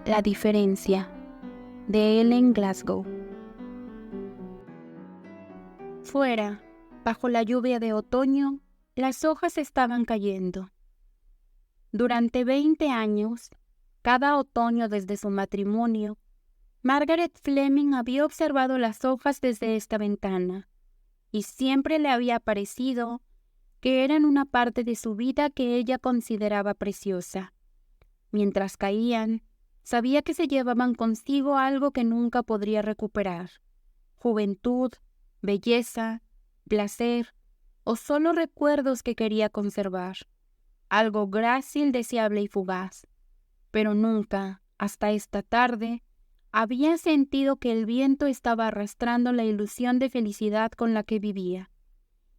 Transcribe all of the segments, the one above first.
La diferencia, de Ellen Glasgow. Fuera, bajo la lluvia de otoño, las hojas estaban cayendo. Durante 20 años, cada otoño desde su matrimonio, Margaret Fleming había observado las hojas desde esta ventana, y siempre le había parecido que eran una parte de su vida que ella consideraba preciosa. Mientras caían, sabía que se llevaban consigo algo que nunca podría recuperar: juventud, belleza, placer o solo recuerdos que quería conservar. Algo grácil, deseable y fugaz. Pero nunca, hasta esta tarde, había sentido que el viento estaba arrastrando la ilusión de felicidad con la que vivía.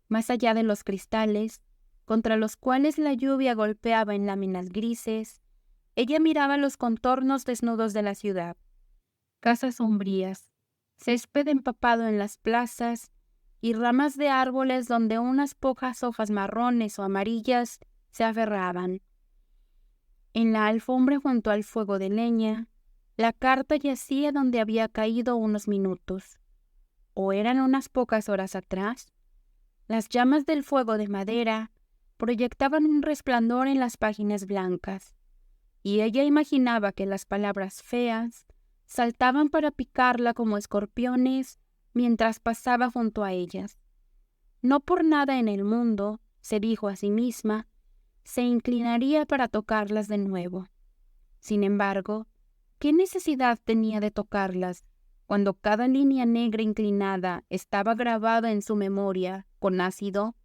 Más allá de los cristales, contra los cuales la lluvia golpeaba en láminas grises, ella miraba los contornos desnudos de la ciudad. Casas sombrías, césped empapado en las plazas y ramas de árboles donde unas pocas hojas marrones o amarillas se aferraban. En la alfombra junto al fuego de leña, la carta yacía donde había caído unos minutos. ¿O eran unas pocas horas atrás? Las llamas del fuego de madera proyectaban un resplandor en las páginas blancas, y ella imaginaba que las palabras feas saltaban para picarla como escorpiones mientras pasaba junto a ellas. No por nada en el mundo, se dijo a sí misma, se inclinaría para tocarlas de nuevo. Sin embargo, ¿qué necesidad tenía de tocarlas cuando cada línea negra inclinada estaba grabada en su memoria con ácido?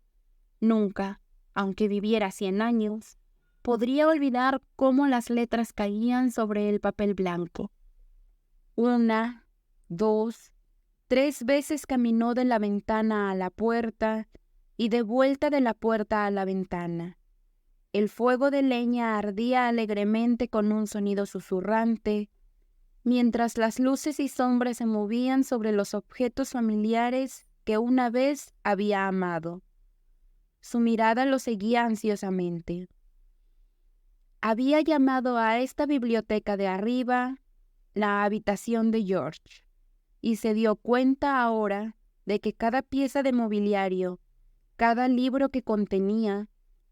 Nunca, aunque viviera 100 años, podría olvidar cómo las letras caían sobre el papel blanco. 1, 2, 3 veces caminó de la ventana a la puerta y de vuelta de la puerta a la ventana. El fuego de leña ardía alegremente con un sonido susurrante, mientras las luces y sombras se movían sobre los objetos familiares que una vez había amado. Su mirada lo seguía ansiosamente. Había llamado a esta biblioteca de arriba la habitación de George, y se dio cuenta ahora de que cada pieza de mobiliario, cada libro que contenía,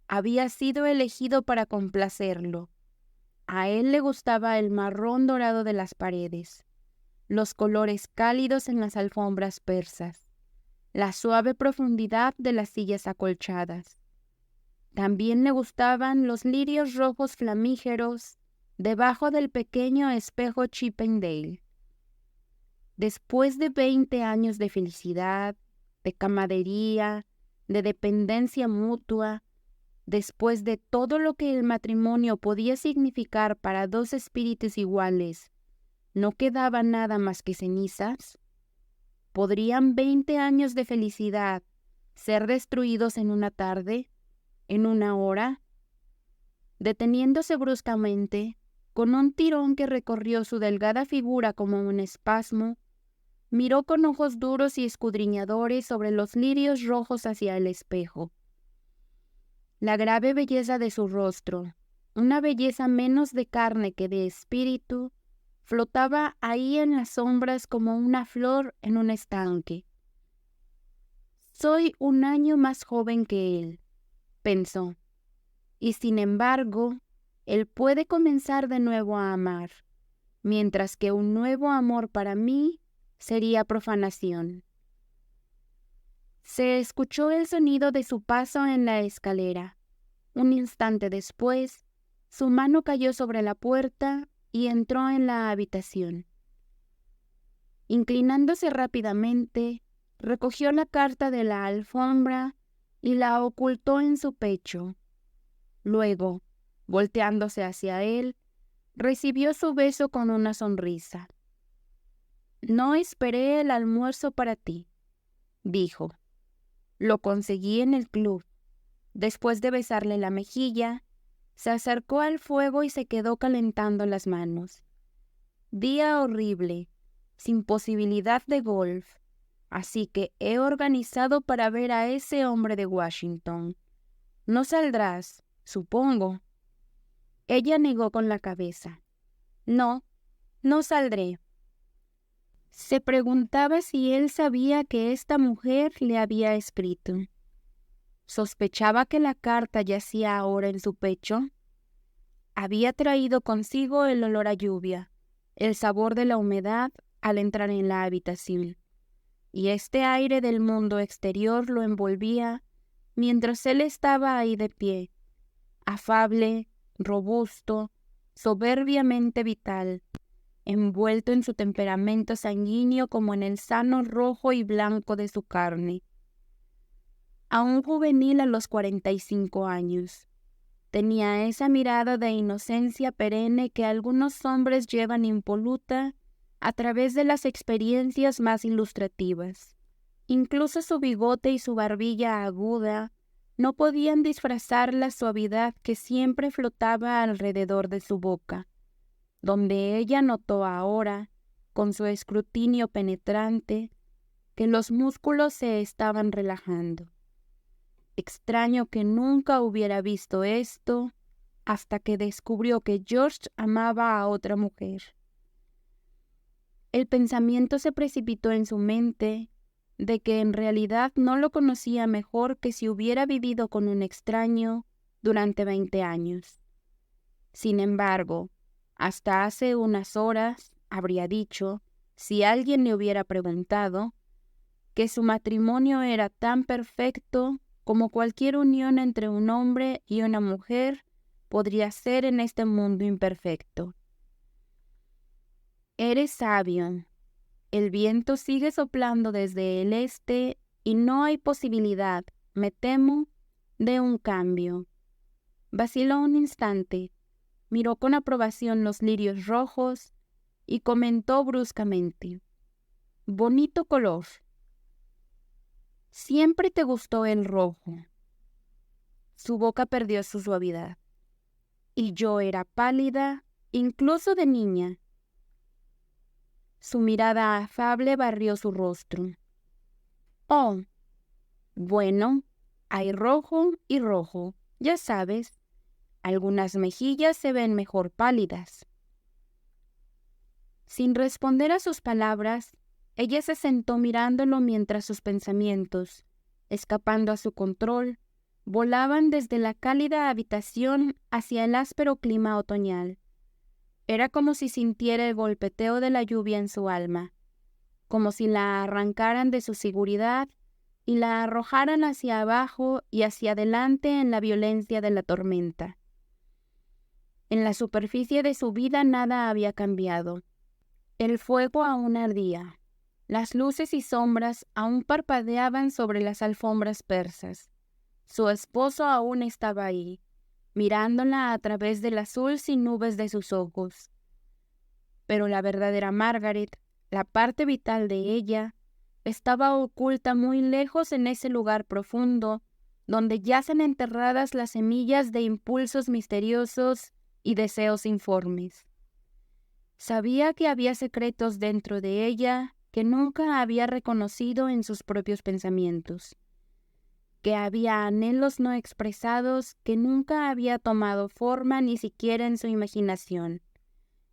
había sido elegido para complacerlo. A él le gustaba el marrón dorado de las paredes, los colores cálidos en las alfombras persas, la suave profundidad de las sillas acolchadas. También le gustaban los lirios rojos flamígeros debajo del pequeño espejo Chippendale. Después de 20 años de felicidad, de camaradería, de dependencia mutua, después de todo lo que el matrimonio podía significar para dos espíritus iguales, ¿no quedaba nada más que cenizas? ¿Podrían 20 años de felicidad ser destruidos en una tarde, en una hora? Deteniéndose bruscamente, con un tirón que recorrió su delgada figura como un espasmo, miró con ojos duros y escudriñadores sobre los lirios rojos hacia el espejo. La grave belleza de su rostro, una belleza menos de carne que de espíritu, flotaba ahí en las sombras como una flor en un estanque. Soy un año más joven que él, pensó, y sin embargo, él puede comenzar de nuevo a amar, mientras que un nuevo amor para mí sería profanación. Se escuchó el sonido de su paso en la escalera. Un instante después, su mano cayó sobre la puerta y entró en la habitación. Inclinándose rápidamente, recogió la carta de la alfombra y la ocultó en su pecho. Luego, volteándose hacia él, recibió su beso con una sonrisa. «No esperé el almuerzo para ti», dijo. «Lo conseguí en el club». Después de besarle la mejilla, se acercó al fuego y se quedó calentando las manos. Día horrible, sin posibilidad de golf, así que he organizado para ver a ese hombre de Washington. No saldrás, supongo. Ella negó con la cabeza. No, no saldré. Se preguntaba si él sabía que esta mujer le había escrito. Sospechaba que la carta yacía ahora en su pecho. Había traído consigo el olor a lluvia, el sabor de la humedad al entrar en la habitación, y este aire del mundo exterior lo envolvía mientras él estaba ahí de pie, afable, robusto, soberbiamente vital, envuelto en su temperamento sanguíneo como en el sano rojo y blanco de su carne. Aún juvenil a los 45 años, tenía esa mirada de inocencia perenne que algunos hombres llevan impoluta a través de las experiencias más ilustrativas. Incluso su bigote y su barbilla aguda no podían disfrazar la suavidad que siempre flotaba alrededor de su boca, donde ella notó ahora, con su escrutinio penetrante, que los músculos se estaban relajando. Extraño que nunca hubiera visto esto hasta que descubrió que George amaba a otra mujer. El pensamiento se precipitó en su mente de que en realidad no lo conocía mejor que si hubiera vivido con un extraño durante 20 años. Sin embargo, hasta hace unas horas, habría dicho, si alguien le hubiera preguntado, que su matrimonio era tan perfecto como cualquier unión entre un hombre y una mujer podría ser en este mundo imperfecto. Eres sabio. El viento sigue soplando desde el este y no hay posibilidad, me temo, de un cambio. Vaciló un instante, miró con aprobación los lirios rojos y comentó bruscamente: bonito color. Siempre te gustó el rojo. Su boca perdió su suavidad. Y yo era pálida, incluso de niña. Su mirada afable barrió su rostro. Oh, bueno, hay rojo y rojo, ya sabes. Algunas mejillas se ven mejor pálidas. Sin responder a sus palabras, ella se sentó mirándolo mientras sus pensamientos, escapando a su control, volaban desde la cálida habitación hacia el áspero clima otoñal. Era como si sintiera el golpeteo de la lluvia en su alma, como si la arrancaran de su seguridad y la arrojaran hacia abajo y hacia adelante en la violencia de la tormenta. En la superficie de su vida nada había cambiado. El fuego aún ardía. Las luces y sombras aún parpadeaban sobre las alfombras persas. Su esposo aún estaba ahí, mirándola a través del azul sin nubes de sus ojos. Pero la verdadera Margaret, la parte vital de ella, estaba oculta muy lejos en ese lugar profundo, donde yacen enterradas las semillas de impulsos misteriosos y deseos informes. Sabía que había secretos dentro de ella que nunca había reconocido en sus propios pensamientos, que había anhelos no expresados que nunca había tomado forma ni siquiera en su imaginación.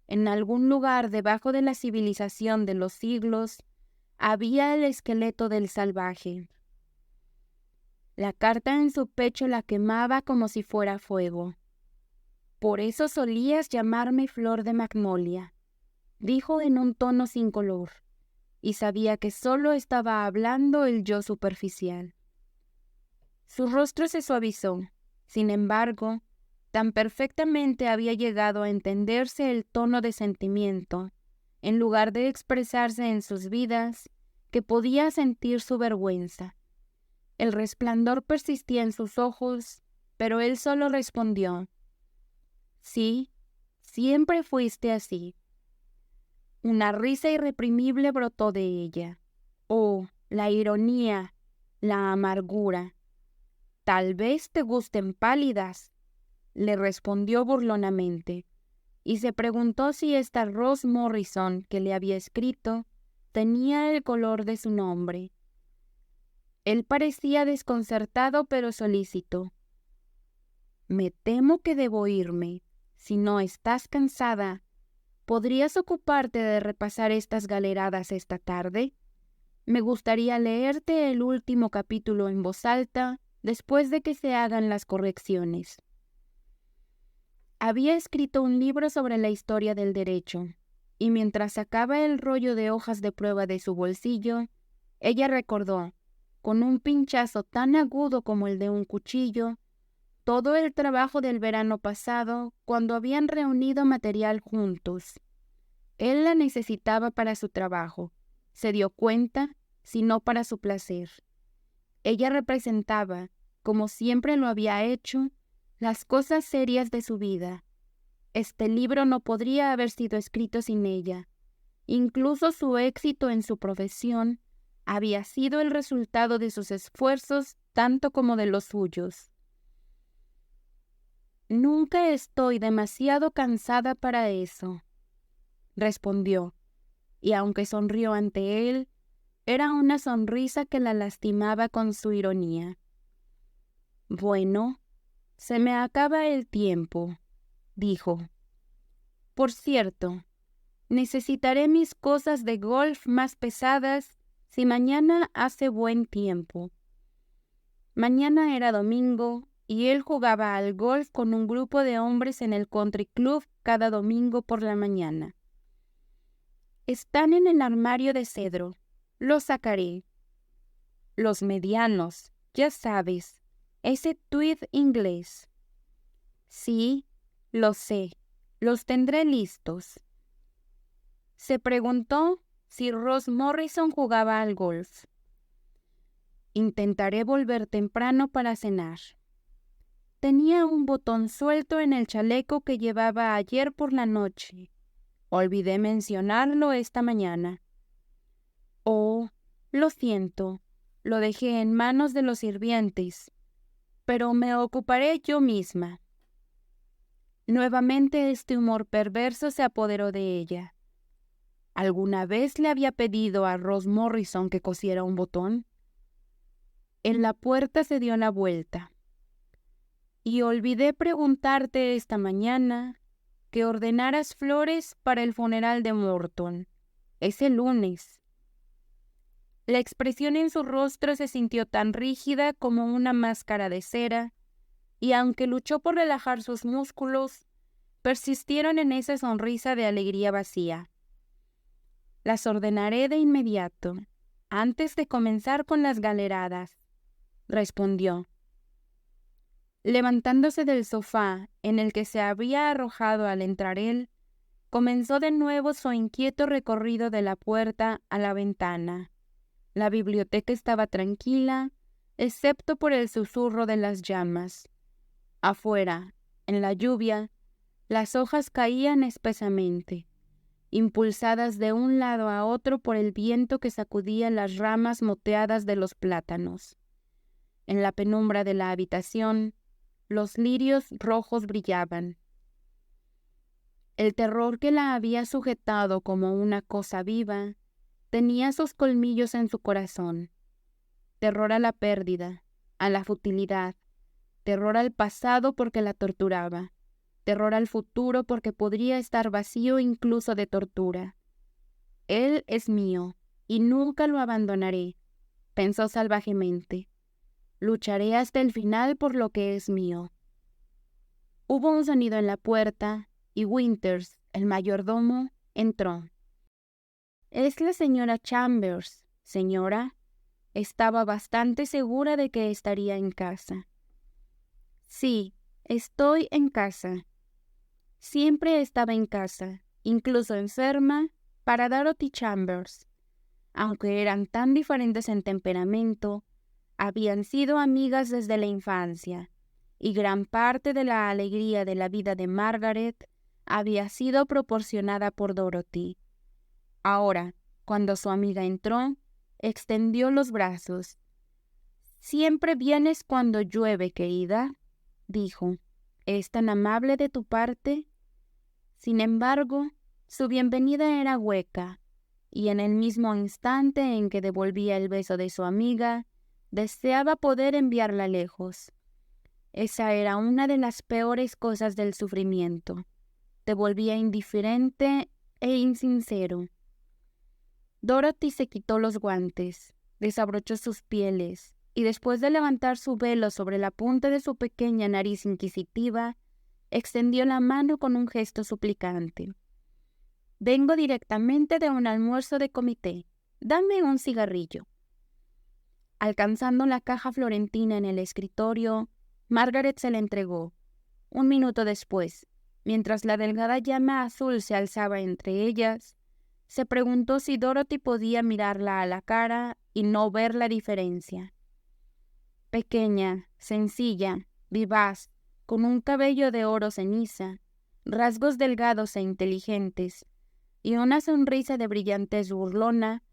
En algún lugar debajo de la civilización de los siglos había el esqueleto del salvaje. La carta en su pecho la quemaba como si fuera fuego. Por eso solías llamarme Flor de Magnolia, dijo en un tono sin color, y sabía que solo estaba hablando el yo superficial. Su rostro se suavizó. Sin embargo, tan perfectamente había llegado a entenderse el tono de sentimiento, en lugar de expresarse en sus vidas, que podía sentir su vergüenza. El resplandor persistía en sus ojos, pero él solo respondió: sí, siempre fuiste así. Una risa irreprimible brotó de ella. Oh, la ironía, la amargura. Tal vez te gusten pálidas, le respondió burlonamente, y se preguntó si esta Rose Morrison que le había escrito tenía el color de su nombre. Él parecía desconcertado pero solícito. Me temo que debo irme. Si no estás cansada, ¿Podrías ocuparte de repasar estas galeradas esta tarde? Me gustaría leerte el último capítulo en voz alta después de que se hagan las correcciones. Había escrito un libro sobre la historia del derecho, y mientras sacaba el rollo de hojas de prueba de su bolsillo, ella recordó, con un pinchazo tan agudo como el de un cuchillo, todo el trabajo del verano pasado cuando habían reunido material juntos. Él la necesitaba para su trabajo, se dio cuenta, sino para su placer. Ella representaba, como siempre lo había hecho, las cosas serias de su vida. Este libro no podría haber sido escrito sin ella. Incluso su éxito en su profesión había sido el resultado de sus esfuerzos tanto como de los suyos. «Nunca estoy demasiado cansada para eso», respondió, y aunque sonrió ante él, era una sonrisa que la lastimaba con su ironía. «Bueno, se me acaba el tiempo», dijo. «Por cierto, necesitaré mis cosas de golf más pesadas si mañana hace buen tiempo». Mañana era domingo y él jugaba al golf con un grupo de hombres en el country club cada domingo por la mañana. «Están en el armario de cedro. Los sacaré». «Los medianos, ya sabes, ese tweed inglés». «Sí, lo sé, los tendré listos». Se preguntó si Ross Morrison jugaba al golf. «Intentaré volver temprano para cenar». Tenía un botón suelto en el chaleco que llevaba ayer por la noche. Olvidé mencionarlo esta mañana. «Oh, lo siento, lo dejé en manos de los sirvientes, pero me ocuparé yo misma». Nuevamente este humor perverso se apoderó de ella. ¿Alguna vez le había pedido a Ross Morrison que cosiera un botón? En la puerta se dio la vuelta. «Y olvidé preguntarte esta mañana que ordenaras flores para el funeral de Morton. Es el lunes». La expresión en su rostro se sintió tan rígida como una máscara de cera, y aunque luchó por relajar sus músculos, persistieron en esa sonrisa de alegría vacía. «Las ordenaré de inmediato, antes de comenzar con las galeradas», respondió. Levantándose del sofá en el que se había arrojado al entrar él, comenzó de nuevo su inquieto recorrido de la puerta a la ventana. La biblioteca estaba tranquila, excepto por el susurro de las llamas. Afuera, en la lluvia, las hojas caían espesamente, impulsadas de un lado a otro por el viento que sacudía las ramas moteadas de los plátanos. En la penumbra de la habitación, los lirios rojos brillaban. El terror que la había sujetado como una cosa viva tenía sus colmillos en su corazón. Terror a la pérdida, a la futilidad, terror al pasado porque la torturaba, terror al futuro porque podría estar vacío incluso de tortura. «Él es mío y nunca lo abandonaré», pensó salvajemente. «Lucharé hasta el final por lo que es mío». Hubo un sonido en la puerta y Winters, el mayordomo, entró. «Es la señora Chambers, señora». Estaba bastante segura de que estaría en casa. «Sí, estoy en casa». Siempre estaba en casa, incluso enferma, para Dorothy Chambers. Aunque eran tan diferentes en temperamento, habían sido amigas desde la infancia, y gran parte de la alegría de la vida de Margaret había sido proporcionada por Dorothy. Ahora, cuando su amiga entró, extendió los brazos. «Siempre vienes cuando llueve, querida», dijo. «Es tan amable de tu parte». Sin embargo, su bienvenida era hueca, y en el mismo instante en que devolvía el beso de su amiga, deseaba poder enviarla lejos. Esa era una de las peores cosas del sufrimiento. Te volvía indiferente e insincero. Dorothy se quitó los guantes, desabrochó sus pieles y después de levantar su velo sobre la punta de su pequeña nariz inquisitiva, extendió la mano con un gesto suplicante. «Vengo directamente de un almuerzo de comité. Dame un cigarrillo». Alcanzando la caja florentina en el escritorio, Margaret se la entregó. Un minuto después, mientras la delgada llama azul se alzaba entre ellas, se preguntó si Dorothy podía mirarla a la cara y no ver la diferencia. Pequeña, sencilla, vivaz, con un cabello de oro ceniza, rasgos delgados e inteligentes, y una sonrisa de brillantez burlona,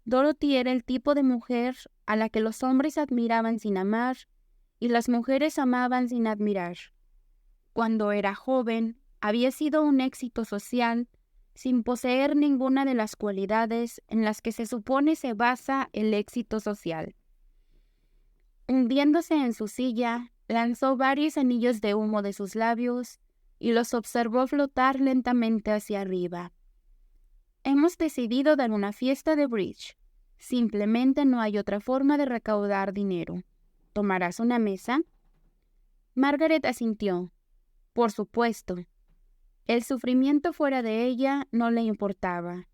Dorothy era el tipo de mujer a la que los hombres admiraban sin amar y las mujeres amaban sin admirar. Cuando era joven, había sido un éxito social sin poseer ninguna de las cualidades en las que se supone se basa el éxito social. Hundiéndose en su silla, lanzó varios anillos de humo de sus labios y los observó flotar lentamente hacia arriba. «Hemos decidido dar una fiesta de bridge. Simplemente no hay otra forma de recaudar dinero. ¿Tomarás una mesa?» Margaret asintió. Por supuesto. El sufrimiento fuera de ella no le importaba.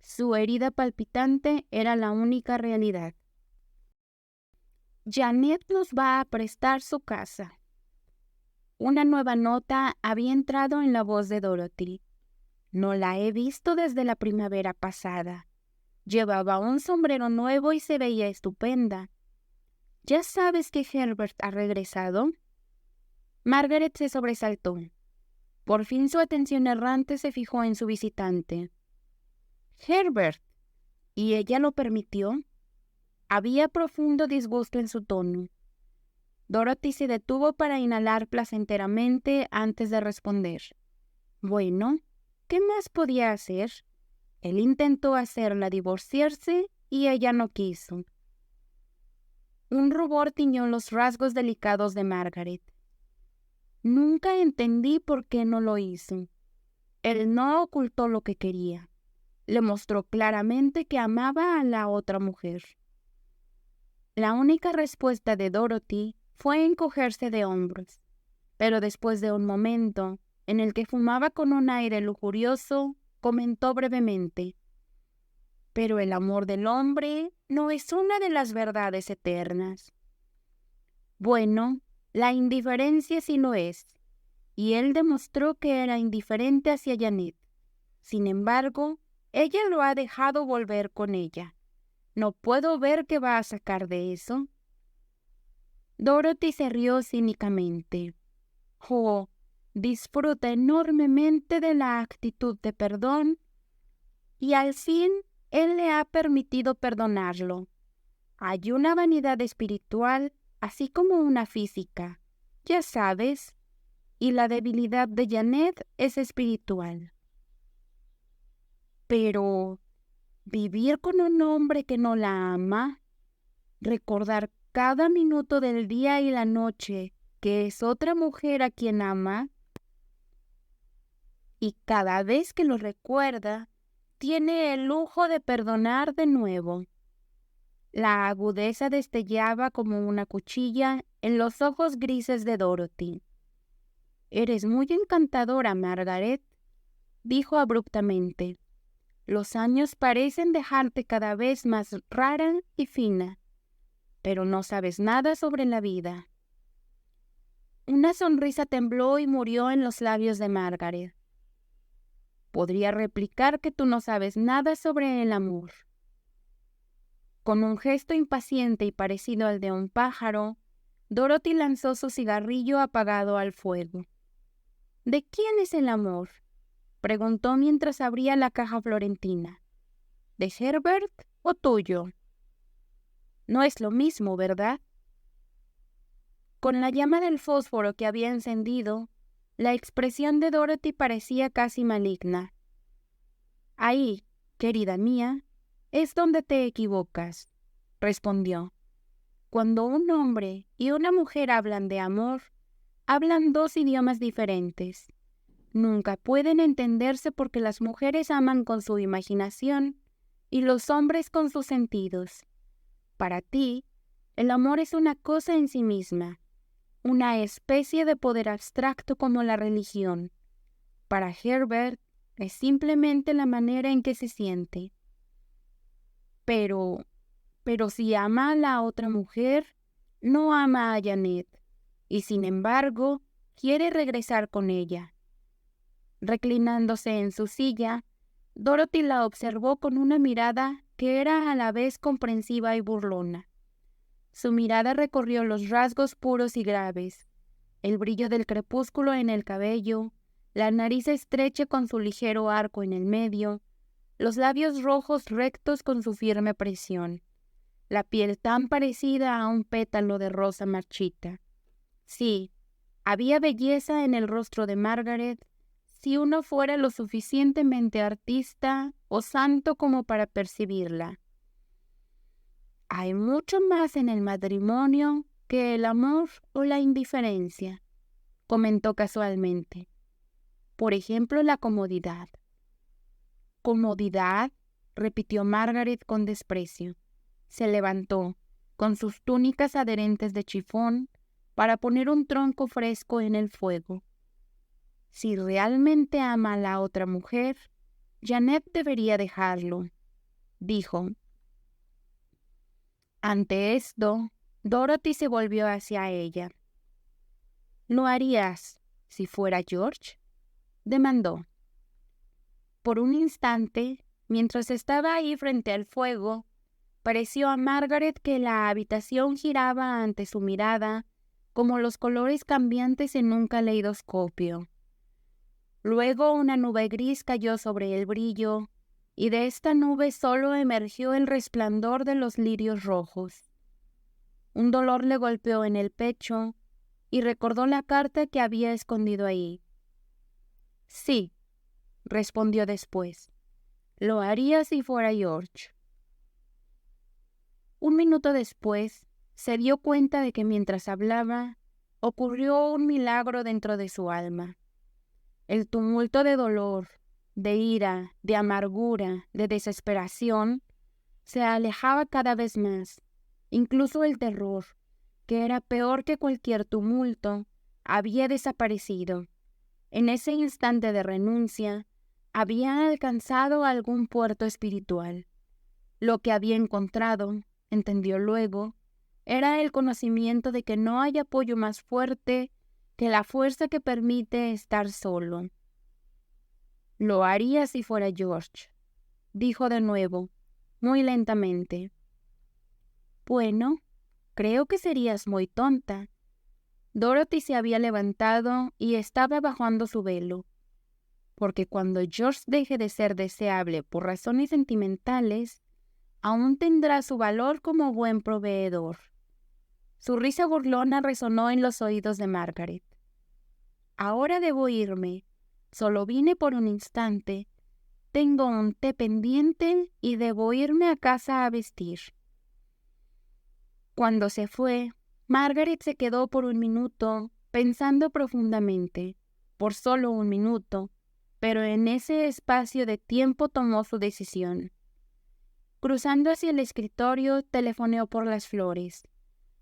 Su herida palpitante era la única realidad. «Janet nos va a prestar su casa». Una nueva nota había entrado en la voz de Dorothy. «No la he visto desde la primavera pasada. Llevaba un sombrero nuevo y se veía estupenda. ¿Ya sabes que Herbert ha regresado?» Margaret se sobresaltó. Por fin su atención errante se fijó en su visitante. «Herbert. ¿Y ella lo permitió?» Había profundo disgusto en su tono. Dorothy se detuvo para inhalar placenteramente antes de responder. Bueno, ¿qué más podía hacer? Él intentó hacerla divorciarse y ella no quiso. Un rubor tiñó los rasgos delicados de Margaret. Nunca entendí por qué no lo hizo. Él no ocultó lo que quería. Le mostró claramente que amaba a la otra mujer. La única respuesta de Dorothy fue encogerse de hombros, pero después de un momento, en el que fumaba con un aire lujurioso, comentó brevemente: «Pero el amor del hombre no es una de las verdades eternas». Bueno, la indiferencia sí lo es, y él demostró que era indiferente hacia Janet. Sin embargo, ella lo ha dejado volver con ella. No puedo ver qué va a sacar de eso. Dorothy se rió cínicamente. «Oh, disfruta enormemente de la actitud de perdón y al fin él le ha permitido perdonarlo. Hay una vanidad espiritual así como una física, ya sabes, y la debilidad de Janet es espiritual. Pero vivir con un hombre que no la ama, recordar cada minuto del día y la noche que es otra mujer a quien ama, y cada vez que lo recuerda, tiene el lujo de perdonar de nuevo». La agudeza destellaba como una cuchilla en los ojos grises de Dorothy. «Eres muy encantadora, Margaret», dijo abruptamente. «Los años parecen dejarte cada vez más rara y fina, pero no sabes nada sobre la vida». Una sonrisa tembló y murió en los labios de Margaret. «Podría replicar que tú no sabes nada sobre el amor». Con un gesto impaciente y parecido al de un pájaro, Dorothy lanzó su cigarrillo apagado al fuego. «¿De quién es el amor?», preguntó mientras abría la caja florentina. «¿De Herbert o tuyo? No es lo mismo, ¿verdad?». Con la llama del fósforo que había encendido, la expresión de Dorothy parecía casi maligna. «Ahí, querida mía, es donde te equivocas», respondió. «Cuando un hombre y una mujer hablan de amor, hablan dos idiomas diferentes. nunca pueden entenderse porque las mujeres aman con su imaginación y los hombres con sus sentidos. Para ti, el amor es una cosa en sí misma, una especie de poder abstracto como la religión. Para Herbert, es simplemente la manera en que se siente. Pero si ama a la otra mujer, no ama a Janet, y sin embargo, quiere regresar con ella. Reclinándose en su silla, Dorothy la observó con una mirada que era a la vez comprensiva y burlona. Su mirada recorrió los rasgos puros y graves, el brillo del crepúsculo en el cabello, la nariz estrecha con su ligero arco en el medio, los labios rojos rectos con su firme presión, la piel tan parecida a un pétalo de rosa marchita. Sí, había belleza en el rostro de Margaret, si uno fuera lo suficientemente artista o santo como para percibirla. Hay mucho más en el matrimonio que el amor o la indiferencia, comentó casualmente. Por ejemplo, la comodidad. ¿Comodidad?, repitió Margaret con desprecio. Se levantó, con sus túnicas adherentes de chifón, para poner un tronco fresco en el fuego. Si realmente ama a la otra mujer, Janet debería dejarlo, dijo. Ante esto, Dorothy se volvió hacia ella. ¿Lo harías si fuera George?, demandó. Por un instante, mientras estaba ahí frente al fuego, pareció a Margaret que la habitación giraba ante su mirada como los colores cambiantes en un caleidoscopio. Luego una nube gris cayó sobre el brillo, y de esta nube solo emergió el resplandor de los lirios rojos. Un dolor le golpeó en el pecho, y recordó la carta que había escondido ahí. Sí, respondió después. Lo haría si fuera George. Un minuto después, se dio cuenta de que mientras hablaba, ocurrió un milagro dentro de su alma. El tumulto de dolor, de ira, de amargura, de desesperación, se alejaba cada vez más. Incluso el terror, que era peor que cualquier tumulto, había desaparecido. En ese instante de renuncia, había alcanzado algún puerto espiritual. Lo que había encontrado, entendió luego, era el conocimiento de que no hay apoyo más fuerte que la fuerza que permite estar solo. Lo haría si fuera George, dijo de nuevo, muy lentamente. Bueno, creo que serías muy tonta. Dorothy se había levantado y estaba bajando su velo, porque cuando George deje de ser deseable por razones sentimentales, aún tendrá su valor como buen proveedor. Su risa burlona resonó en los oídos de Margaret. Ahora debo irme. Solo vine por un instante. Tengo un té pendiente y debo irme a casa a vestir. Cuando se fue, Margaret se quedó por un minuto pensando profundamente, por solo un minuto, pero en ese espacio de tiempo tomó su decisión. Cruzando hacia el escritorio, telefoneó por las flores.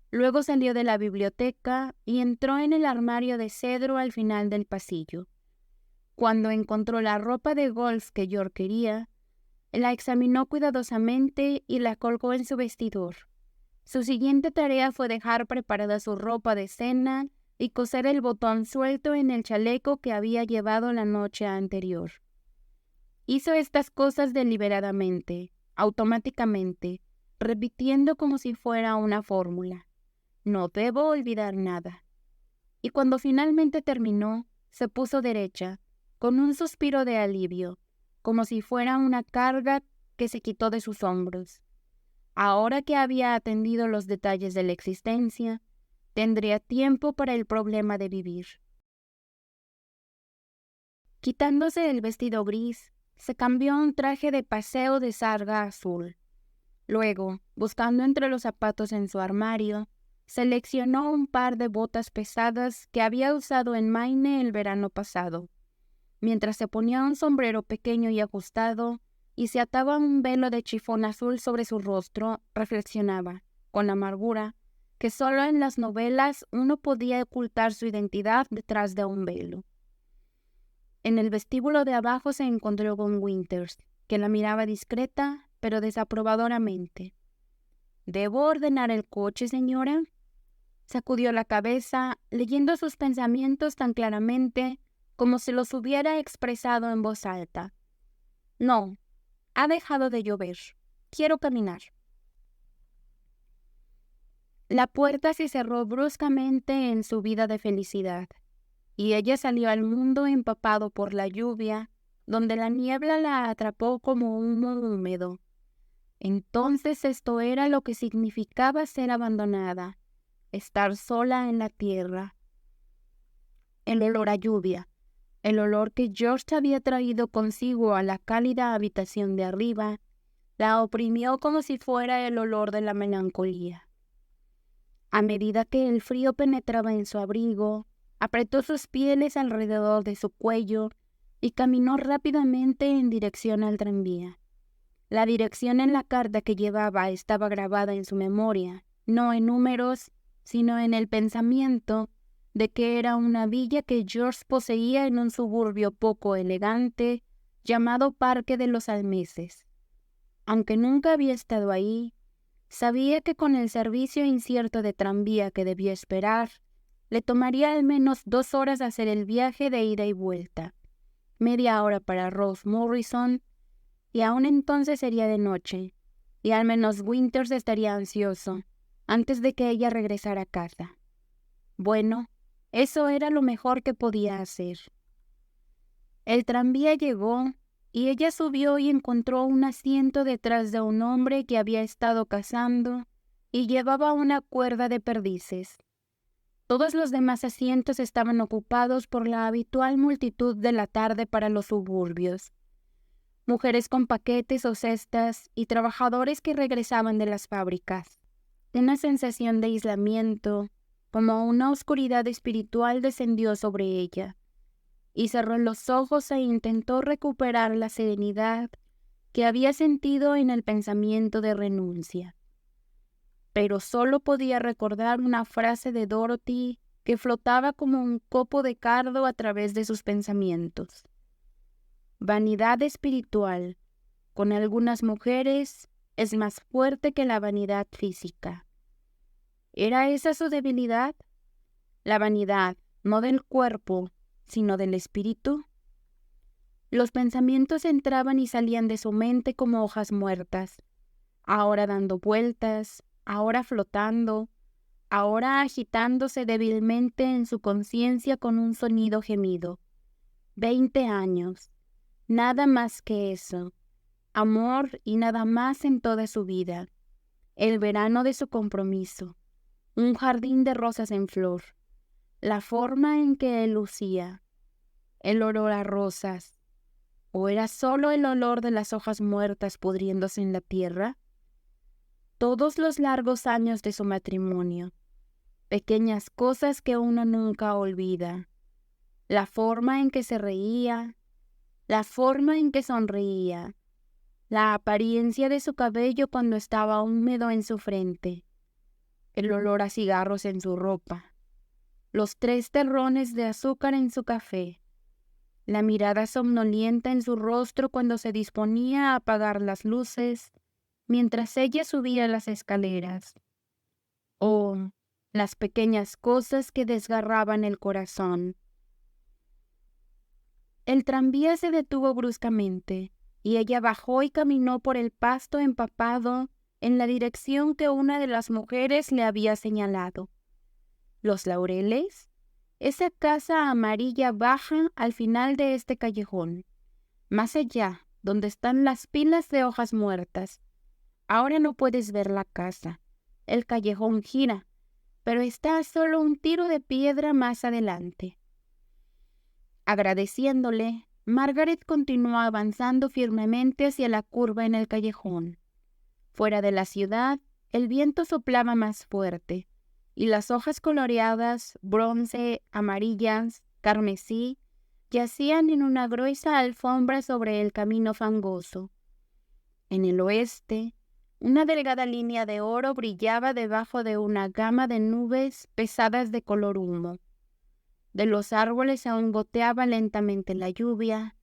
Luego salió de la biblioteca y entró en el armario de cedro al final del pasillo. Cuando encontró la ropa de golf que George quería, la examinó cuidadosamente y la colgó en su vestidor. Su siguiente tarea fue dejar preparada su ropa de cena y coser el botón suelto en el chaleco que había llevado la noche anterior. Hizo estas cosas deliberadamente, automáticamente, repitiendo como si fuera una fórmula. No debo olvidar nada. Y cuando finalmente terminó, se puso derecha, con un suspiro de alivio, como si fuera una carga que se quitó de sus hombros. Ahora que había atendido los detalles de la existencia, tendría tiempo para el problema de vivir. Quitándose el vestido gris, se cambió a un traje de paseo de sarga azul. Luego, buscando entre los zapatos en su armario, seleccionó un par de botas pesadas que había usado en Maine el verano pasado. mientras se ponía un sombrero pequeño y ajustado y se ataba un velo de chifón azul sobre su rostro, reflexionaba, con amargura, que solo en las novelas uno podía ocultar su identidad detrás de un velo. En el vestíbulo de abajo se encontró con Winters, que la miraba discreta, pero desaprobadoramente. ¿Debo ordenar el coche, señora? Sacudió la cabeza, leyendo sus pensamientos tan claramente como si los hubiera expresado en voz alta. No, ha dejado de llover. Quiero caminar. La puerta se cerró bruscamente en su vida de felicidad, y ella salió al mundo empapado por la lluvia, donde la niebla la atrapó como humo húmedo. Entonces esto era lo que significaba ser abandonada, estar sola en la tierra. El olor a lluvia, el olor que George había traído consigo a la cálida habitación de arriba, la oprimió como si fuera el olor de la melancolía. A medida que el frío penetraba en su abrigo, apretó sus pieles alrededor de su cuello y caminó rápidamente en dirección al tranvía. La dirección en la carta que llevaba estaba grabada en su memoria, no en números, sino en el pensamiento de que era una villa que George poseía en un suburbio poco elegante llamado Parque de los Almeses. Aunque nunca había estado ahí, sabía que con el servicio incierto de tranvía que debía esperar, le tomaría al menos 2 horas hacer el viaje de ida y vuelta, media hora para Rose Morrison, y aún entonces sería de noche, y al menos Winters estaría ansioso, antes de que ella regresara a casa. Bueno, eso era lo mejor que podía hacer. El tranvía llegó, y ella subió y encontró un asiento detrás de un hombre que había estado cazando y llevaba una cuerda de perdices. Todos los demás asientos estaban ocupados por la habitual multitud de la tarde para los suburbios. Mujeres con paquetes o cestas y trabajadores que regresaban de las fábricas. Una sensación de aislamiento, como una oscuridad espiritual, descendió sobre ella, y cerró los ojos e intentó recuperar la serenidad que había sentido en el pensamiento de renuncia. Pero solo podía recordar una frase de Dorothy que flotaba como un copo de cardo a través de sus pensamientos. Vanidad espiritual, con algunas mujeres, es más fuerte que la vanidad física. ¿Era esa su debilidad? La vanidad, no del cuerpo, sino del espíritu. Los pensamientos entraban y salían de su mente como hojas muertas, ahora dando vueltas, ahora flotando, ahora agitándose débilmente en su conciencia con un sonido gemido. 20 años, nada más que eso, amor y nada más en toda su vida, el verano de su compromiso, un jardín de rosas en flor, la forma en que él lucía, el olor a rosas, ¿o era solo el olor de las hojas muertas pudriéndose en la tierra? Todos los largos años de su matrimonio, pequeñas cosas que uno nunca olvida, la forma en que se reía, la forma en que sonreía, la apariencia de su cabello cuando estaba húmedo en su frente, el olor a cigarros en su ropa, los 3 terrones de azúcar en su café, la mirada somnolienta en su rostro cuando se disponía a apagar las luces mientras ella subía las escaleras. Oh, las pequeñas cosas que desgarraban el corazón. El tranvía se detuvo bruscamente, y ella bajó y caminó por el pasto empapado en la dirección que una de las mujeres le había señalado. ¿Los Laureles? Esa casa amarilla baja al final de este callejón, más allá, donde están las pilas de hojas muertas. Ahora no puedes ver la casa. El callejón gira, pero está a solo un tiro de piedra más adelante. Agradeciéndole, Margaret continuó avanzando firmemente hacia la curva en el callejón. Fuera de la ciudad, el viento soplaba más fuerte, y las hojas coloreadas, bronce, amarillas, carmesí, yacían en una gruesa alfombra sobre el camino fangoso. En el oeste, una delgada línea de oro brillaba debajo de una gama de nubes pesadas de color humo. De los árboles aún goteaba lentamente la lluvia,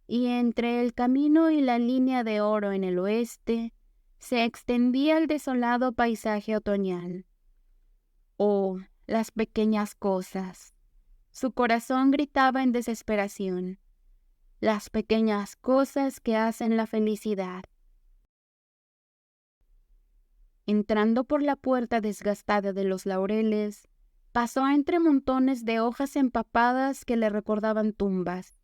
y entre el camino y la línea de oro en el oeste se extendía el desolado paisaje otoñal. Oh, las pequeñas cosas. Su corazón gritaba en desesperación. Las pequeñas cosas que hacen la felicidad. Entrando por la puerta desgastada de los laureles, pasó entre montones de hojas empapadas que le recordaban tumbas,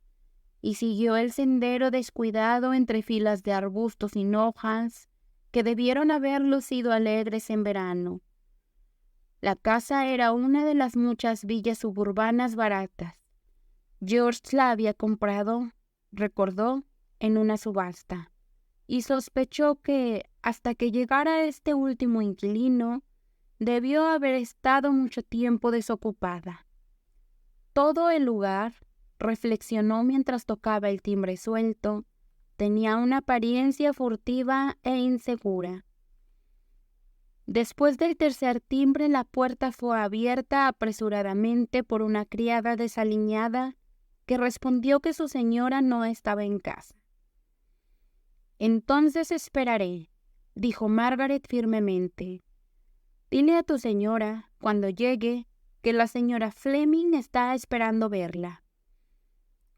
y siguió el sendero descuidado entre filas de arbustos sin hojas que debieron haber lucido alegres en verano. La casa era una de las muchas villas suburbanas baratas. George la había comprado, recordó, en una subasta, y sospechó que, hasta que llegara este último inquilino, debió haber estado mucho tiempo desocupada. Todo el lugar, reflexionó mientras tocaba el timbre suelto, tenía una apariencia furtiva e insegura. Después del tercer timbre, la puerta fue abierta apresuradamente por una criada desaliñada que respondió que su señora no estaba en casa. «Entonces esperaré», dijo Margaret firmemente. «Dile a tu señora, cuando llegue, que la señora Fleming está esperando verla».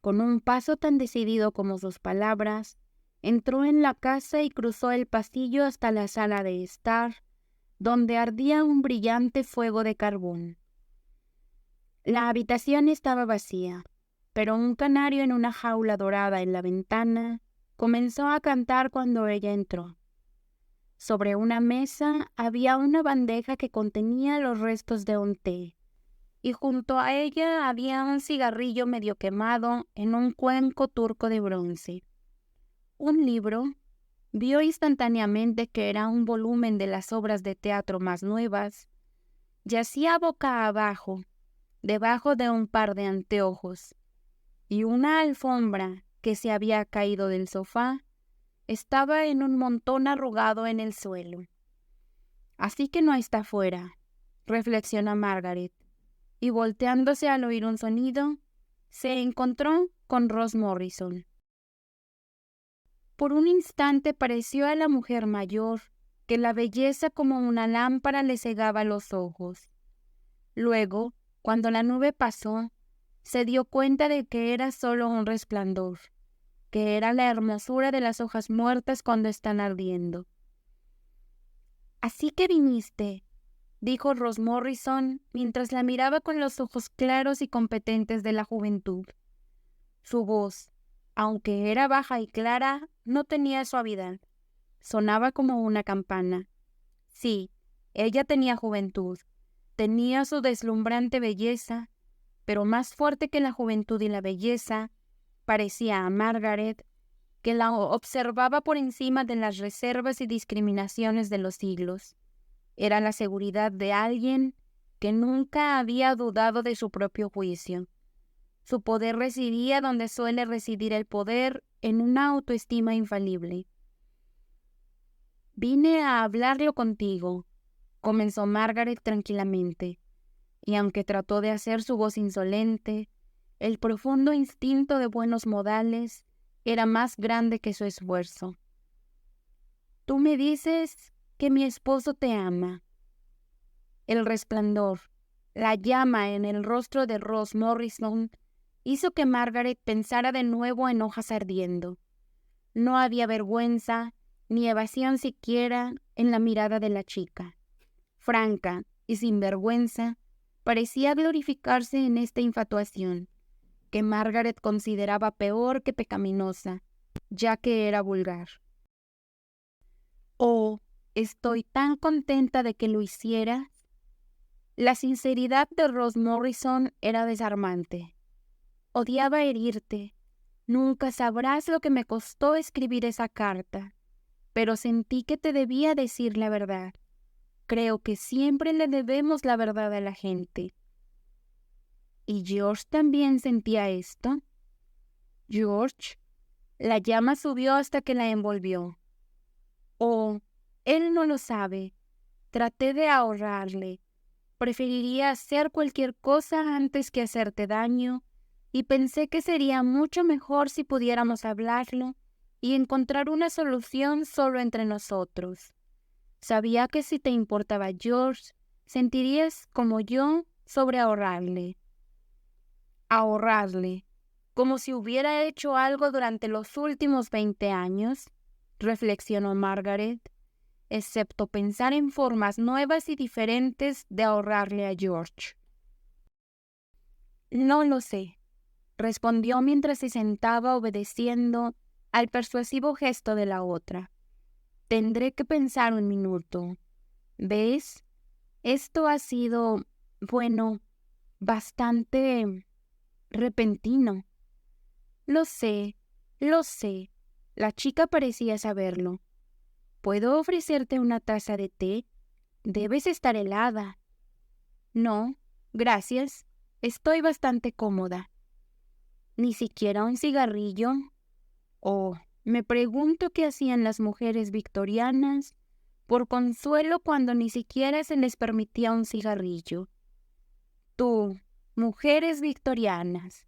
Con un paso tan decidido como sus palabras, entró en la casa y cruzó el pasillo hasta la sala de estar, donde ardía un brillante fuego de carbón. La habitación estaba vacía, pero un canario en una jaula dorada en la ventana comenzó a cantar cuando ella entró. Sobre una mesa había una bandeja que contenía los restos de un té, y junto a ella había un cigarrillo medio quemado en un cuenco turco de bronce. Un libro. Vio instantáneamente que era un volumen de las obras de teatro más nuevas. Yacía boca abajo, debajo de un par de anteojos, y una alfombra que se había caído del sofá estaba en un montón arrugado en el suelo. «Así que no está fuera», reflexiona Margaret, y volteándose al oír un sonido, se encontró con Ross Morrison. Por un instante pareció a la mujer mayor que la belleza como una lámpara le cegaba los ojos. Luego, cuando la nube pasó, se dio cuenta de que era solo un resplandor, que era la hermosura de las hojas muertas cuando están ardiendo. «Así que viniste», dijo Ross Morrison mientras la miraba con los ojos claros y competentes de la juventud. Su voz, aunque era baja y clara, no tenía suavidad. Sonaba como una campana. Sí, ella tenía juventud, tenía su deslumbrante belleza, pero más fuerte que la juventud y la belleza, parecía a Margaret, que la observaba por encima de las reservas y discriminaciones de los siglos. Era la seguridad de alguien que nunca había dudado de su propio juicio. Su poder residía donde suele residir el poder, en una autoestima infalible. «Vine a hablarlo contigo», comenzó Margaret tranquilamente, y aunque trató de hacer su voz insolente, el profundo instinto de buenos modales era más grande que su esfuerzo. «Tú me dices que mi esposo te ama». El resplandor, la llama en el rostro de Ross Morrison, hizo que Margaret pensara de nuevo en hojas ardiendo. No había vergüenza, ni evasión siquiera, en la mirada de la chica. Franca y sin vergüenza, parecía glorificarse en esta infatuación, que Margaret consideraba peor que pecaminosa, ya que era vulgar. «Oh, estoy tan contenta de que lo hicieras». La sinceridad de Ross Morrison era desarmante. «Odiaba herirte. Nunca sabrás lo que me costó escribir esa carta, pero sentí que te debía decir la verdad. Creo que siempre le debemos la verdad a la gente». «¿Y George también sentía esto?», George, la llama subió hasta que la envolvió. Oh, él no lo sabe. Traté de ahorrarle. Preferiría hacer cualquier cosa antes que hacerte daño, y pensé que sería mucho mejor si pudiéramos hablarlo y encontrar una solución solo entre nosotros. Sabía que si te importaba George, sentirías como yo sobre ahorrarle. Ahorrarle, como si hubiera hecho algo durante los últimos 20 años, reflexionó Margaret, excepto pensar en formas nuevas y diferentes de ahorrarle a George. No lo sé, respondió mientras se sentaba obedeciendo al persuasivo gesto de la otra. Tendré que pensar un minuto. ¿Ves? Esto ha sido, bueno, bastante repentino. Lo sé, lo sé. La chica parecía saberlo. ¿Puedo ofrecerte una taza de té? Debes estar helada. No, gracias. Estoy bastante cómoda. ¿Ni siquiera un cigarrillo? Oh, me pregunto qué hacían las mujeres victorianas por consuelo cuando ni siquiera se les permitía un cigarrillo. Tú, mujeres victorianas.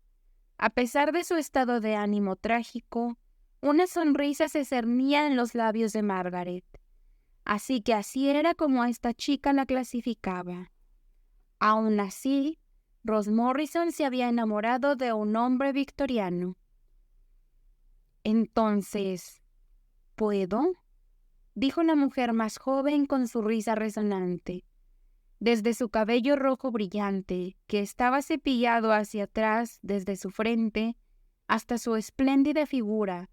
A pesar de su estado de ánimo trágico, una sonrisa se cernía en los labios de Margaret. Así que así era como esta chica la clasificaba. Aun así, Rose Morrison se había enamorado de un hombre victoriano. Entonces, ¿puedo?, dijo la mujer más joven con su risa resonante. Desde su cabello rojo brillante, que estaba cepillado hacia atrás desde su frente, hasta su espléndida figura,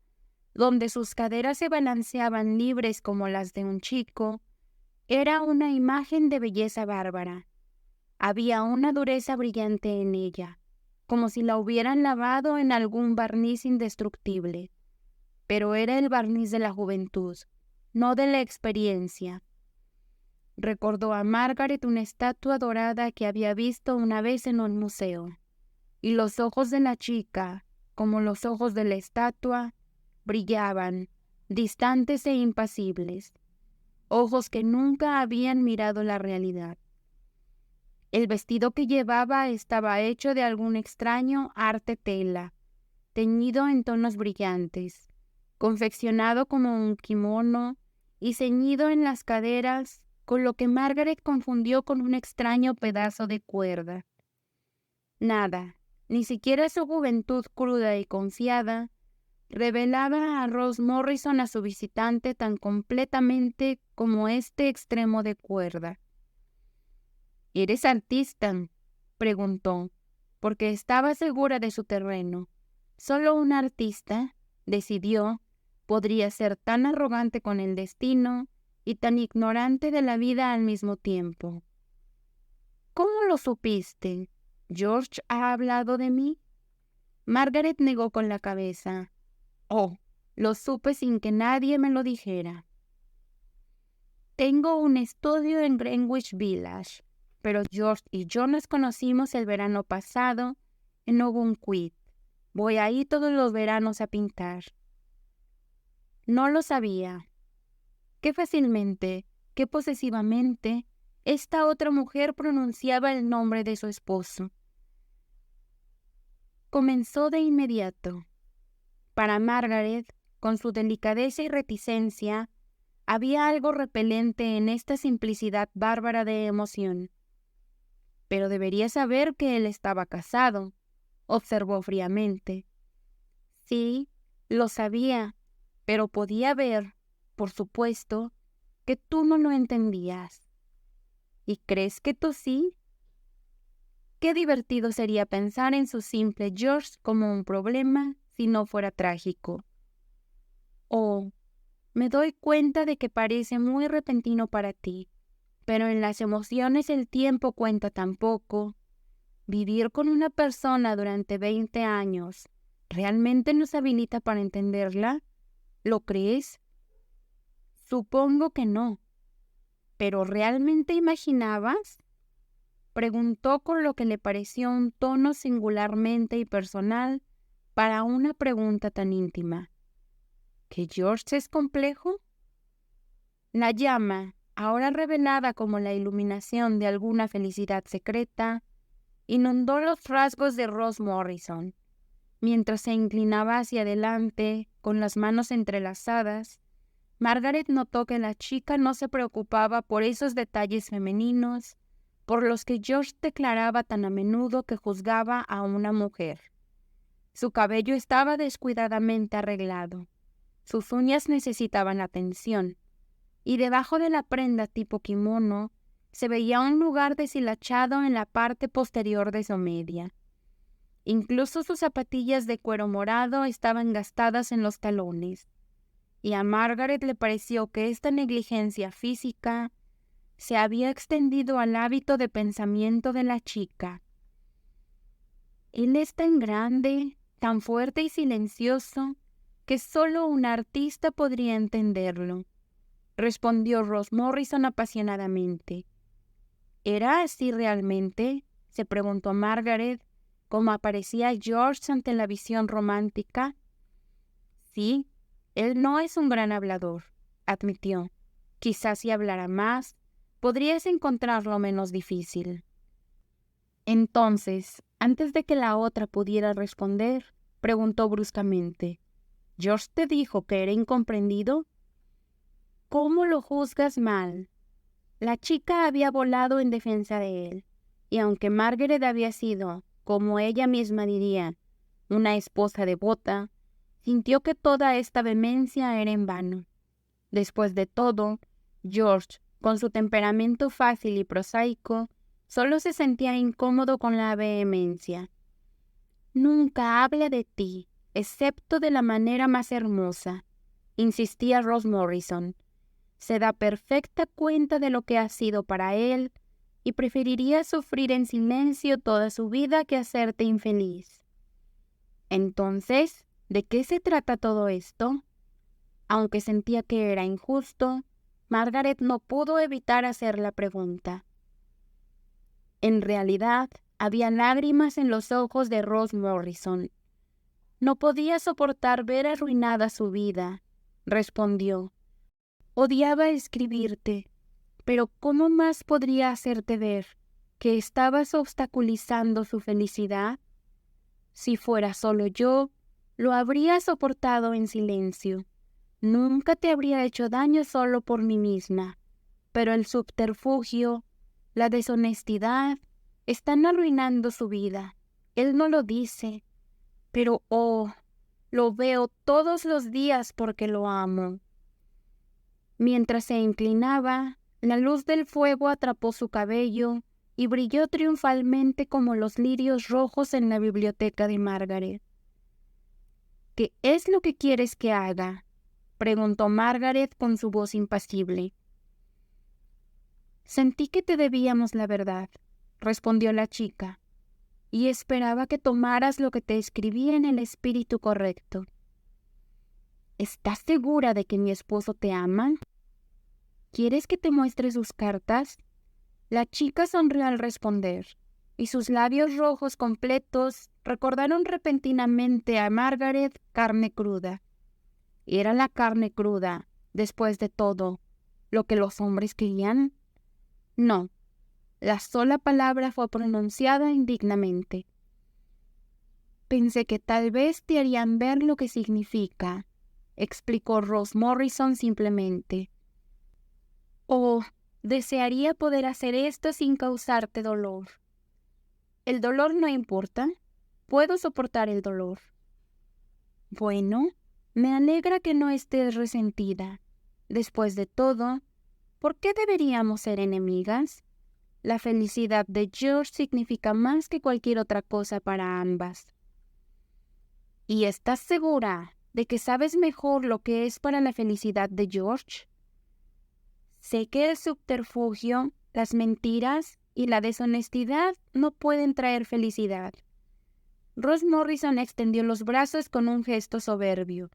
donde sus caderas se balanceaban libres como las de un chico, era una imagen de belleza bárbara. Había una dureza brillante en ella, como si la hubieran lavado en algún barniz indestructible. Pero era el barniz de la juventud, no de la experiencia. Recordó a Margaret una estatua dorada que había visto una vez en un museo, y los ojos de la chica, como los ojos de la estatua, brillaban, distantes e impasibles, ojos que nunca habían mirado la realidad. El vestido que llevaba estaba hecho de algún extraño arte tela, teñido en tonos brillantes, confeccionado como un kimono y ceñido en las caderas, con lo que Margaret confundió con un extraño pedazo de cuerda. Nada, ni siquiera su juventud cruda y confiada, revelaba a Rose Morrison a su visitante tan completamente como este extremo de cuerda. ¿Eres artista?, preguntó, porque estaba segura de su terreno. Solo un artista, decidió, podría ser tan arrogante con el destino y tan ignorante de la vida al mismo tiempo. ¿Cómo lo supiste? ¿George ha hablado de mí? Margaret negó con la cabeza. Oh, lo supe sin que nadie me lo dijera. Tengo un estudio en Greenwich Village, pero George y yo nos conocimos el verano pasado en Ogunquit. Voy ahí todos los veranos a pintar. No lo sabía. Qué fácilmente, qué posesivamente, esta otra mujer pronunciaba el nombre de su esposo. Comenzó de inmediato. Para Margaret, con su delicadeza y reticencia, había algo repelente en esta simplicidad bárbara de emoción. Pero debería saber que él estaba casado, observó fríamente. Sí, lo sabía, pero podía ver, por supuesto, que tú no lo entendías. ¿Y crees que tú sí? Qué divertido sería pensar en su simple George como un problema si no fuera trágico. Oh, me doy cuenta de que parece muy repentino para ti, pero en las emociones el tiempo cuenta tan poco. Vivir con una persona durante 20 años, ¿realmente nos habilita para entenderla? ¿Lo crees? Supongo que no. ¿Pero realmente imaginabas? Preguntó con lo que le pareció un tono singularmente impersonal, para una pregunta tan íntima. ¿Que George es complejo? La llama, ahora revelada como la iluminación de alguna felicidad secreta, inundó los rasgos de Ross Morrison. Mientras se inclinaba hacia adelante, con las manos entrelazadas, Margaret notó que la chica no se preocupaba por esos detalles femeninos por los que George declaraba tan a menudo que juzgaba a una mujer. Su cabello estaba descuidadamente arreglado, sus uñas necesitaban atención, y debajo de la prenda tipo kimono se veía un lugar deshilachado en la parte posterior de su media. Incluso sus zapatillas de cuero morado estaban gastadas en los talones, y a Margaret le pareció que esta negligencia física se había extendido al hábito de pensamiento de la chica. Él es tan grande, tan fuerte y silencioso, que solo un artista podría entenderlo, respondió Ross Morrison apasionadamente. ¿Era así realmente?, se preguntó Margaret, como aparecía George ante la visión romántica. Sí, él no es un gran hablador, admitió. Quizás si hablara más, podrías encontrarlo menos difícil. Entonces, antes de que la otra pudiera responder, preguntó bruscamente, ¿George te dijo que era incomprendido? ¿Cómo lo juzgas mal? La chica había volado en defensa de él, y aunque Margaret había sido, como ella misma diría, una esposa devota, sintió que toda esta vehemencia era en vano. Después de todo, George, con su temperamento fácil y prosaico, solo se sentía incómodo con la vehemencia. Nunca hable de ti, excepto de la manera más hermosa, insistía Ross Morrison. Se da perfecta cuenta de lo que ha sido para él y preferiría sufrir en silencio toda su vida que hacerte infeliz. Entonces, ¿de qué se trata todo esto? Aunque sentía que era injusto, Margaret no pudo evitar hacer la pregunta. En realidad, había lágrimas en los ojos de Ross Morrison. No podía soportar ver arruinada su vida, respondió. Odiaba escribirte, pero ¿cómo más podría hacerte ver que estabas obstaculizando su felicidad? Si fuera solo yo, lo habría soportado en silencio. Nunca te habría hecho daño solo por mí misma, pero el subterfugio, la deshonestidad, están arruinando su vida. Él no lo dice, pero lo veo todos los días porque lo amo. Mientras se inclinaba, la luz del fuego atrapó su cabello y brilló triunfalmente como los lirios rojos en la biblioteca de Margaret. ¿Qué es lo que quieres que haga?, preguntó Margaret con su voz impasible. Sentí que te debíamos la verdad, respondió la chica, y esperaba que tomaras lo que te escribí en el espíritu correcto. ¿Estás segura de que mi esposo te ama? ¿Quieres que te muestre sus cartas? La chica sonrió al responder, y sus labios rojos completos recordaron repentinamente a Margaret carne cruda. ¿Era la carne cruda, después de todo, lo que los hombres querían? No, la sola palabra fue pronunciada indignamente. Pensé que tal vez te harían ver lo que significa, explicó Ross Morrison simplemente. Desearía poder hacer esto sin causarte dolor. ¿El dolor no importa? Puedo soportar el dolor. Bueno, me alegra que no estés resentida. Después de todo, ¿por qué deberíamos ser enemigas? La felicidad de George significa más que cualquier otra cosa para ambas. ¿Y estás segura de que sabes mejor lo que es para la felicidad de George? Sé que el subterfugio, las mentiras y la deshonestidad no pueden traer felicidad. Ross Morrison extendió los brazos con un gesto soberbio.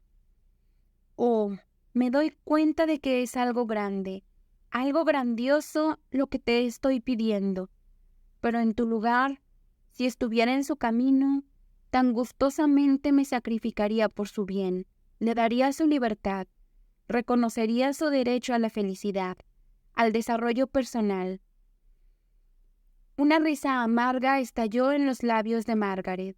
Me doy cuenta de que es algo grande, algo grandioso lo que te estoy pidiendo. Pero en tu lugar, si estuviera en su camino, Tan gustosamente me sacrificaría por su bien, le daría su libertad, reconocería su derecho a la felicidad, al desarrollo personal. Una risa amarga estalló en los labios de Margaret.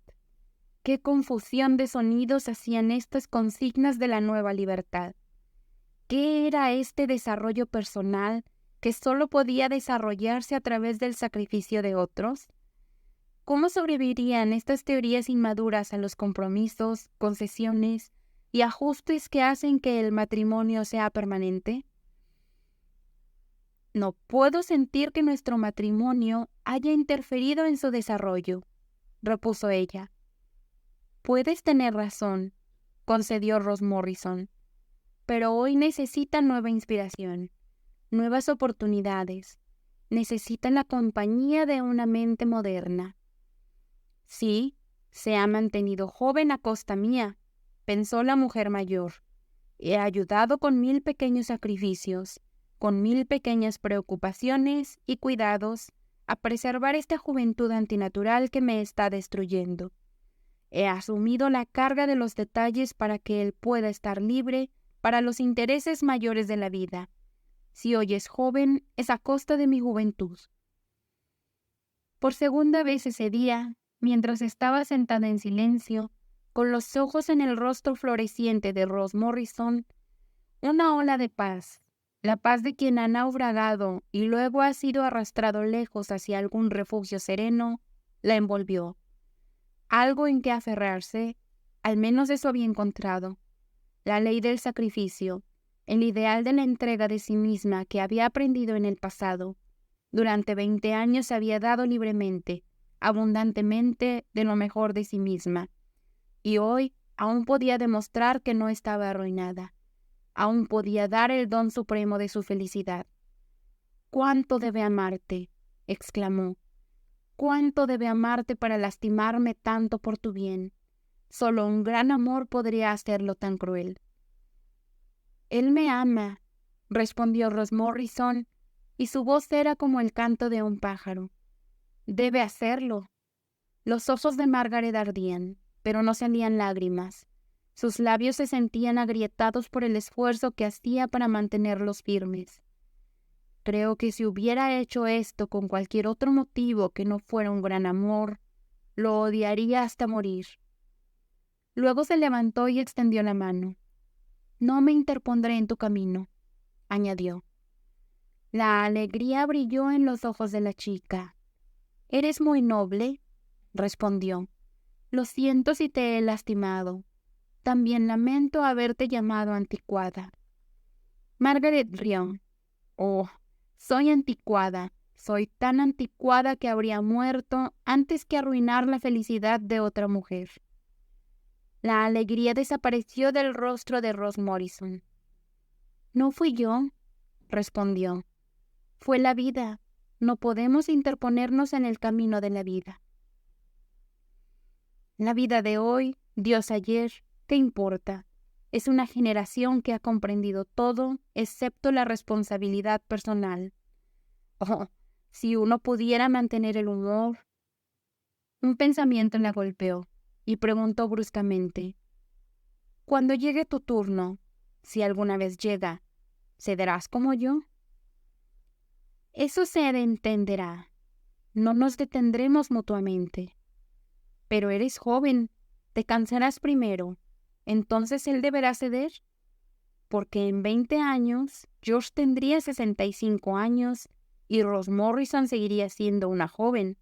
Qué confusión de sonidos hacían estas consignas de la nueva libertad. ¿Qué era este desarrollo personal que solo podía desarrollarse a través del sacrificio de otros? ¿Cómo sobrevivirían estas teorías inmaduras a los compromisos, concesiones y ajustes que hacen que el matrimonio sea permanente? No puedo sentir que nuestro matrimonio haya interferido en su desarrollo, repuso ella. Puedes tener razón, concedió Ross Morrison, pero hoy necesita nueva inspiración, nuevas oportunidades, necesita la compañía de una mente moderna. Sí, se ha mantenido joven a costa mía, pensó la mujer mayor. He ayudado con 1000 pequeños sacrificios, con 1000 pequeñas preocupaciones y cuidados, a preservar esta juventud antinatural que me está destruyendo. He asumido la carga de los detalles para que él pueda estar libre para los intereses mayores de la vida. Si hoy es joven, es a costa de mi juventud. Por segunda vez ese día, mientras estaba sentada en silencio, con los ojos en el rostro floreciente de Ross Morrison, una ola de paz, la paz de quien ha naufragado y luego ha sido arrastrado lejos hacia algún refugio sereno, la envolvió. Algo en que aferrarse, al menos eso había encontrado. La ley del sacrificio, el ideal de la entrega de sí misma que había aprendido en el pasado. Durante 20 años se había dado libremente, abundantemente, de lo mejor de sí misma. Y hoy aún podía demostrar que no estaba arruinada. Aún podía dar el don supremo de su felicidad. «¿Cuánto debe amarte?», exclamó. «¿Cuánto debe amarte para lastimarme tanto por tu bien? Solo un gran amor podría hacerlo tan cruel». «Él me ama», respondió Ross Morrison, y su voz era como el canto de un pájaro. «Debe hacerlo». Los ojos de Margaret ardían, pero no salían lágrimas. Sus labios se sentían agrietados por el esfuerzo que hacía para mantenerlos firmes. «Creo que si hubiera hecho esto con cualquier otro motivo que no fuera un gran amor, lo odiaría hasta morir». Luego se levantó y extendió la mano. «No me interpondré en tu camino», añadió. La alegría brilló en los ojos de la chica. «Eres muy noble», respondió. «Lo siento si te he lastimado. También lamento haberte llamado anticuada». Margaret rió. «Oh, soy anticuada. Soy tan anticuada que habría muerto antes que arruinar la felicidad de otra mujer». La alegría desapareció del rostro de Ross Morrison. «No fui yo», respondió. «Fue la vida. No podemos interponernos en el camino de la vida». La vida de hoy, Dios ayer, ¿qué importa? Es una generación que ha comprendido todo, excepto la responsabilidad personal. Oh, si uno pudiera mantener el humor. Un pensamiento la golpeó y preguntó bruscamente: «Cuando llegue tu turno, si alguna vez llega, ¿cederás como yo?» «Eso se entenderá. No nos detendremos mutuamente». «Pero eres joven, te cansarás primero. ¿Entonces él deberá ceder?» «Porque en 20 años George tendría 65 años y Ross Morrison seguiría siendo una joven».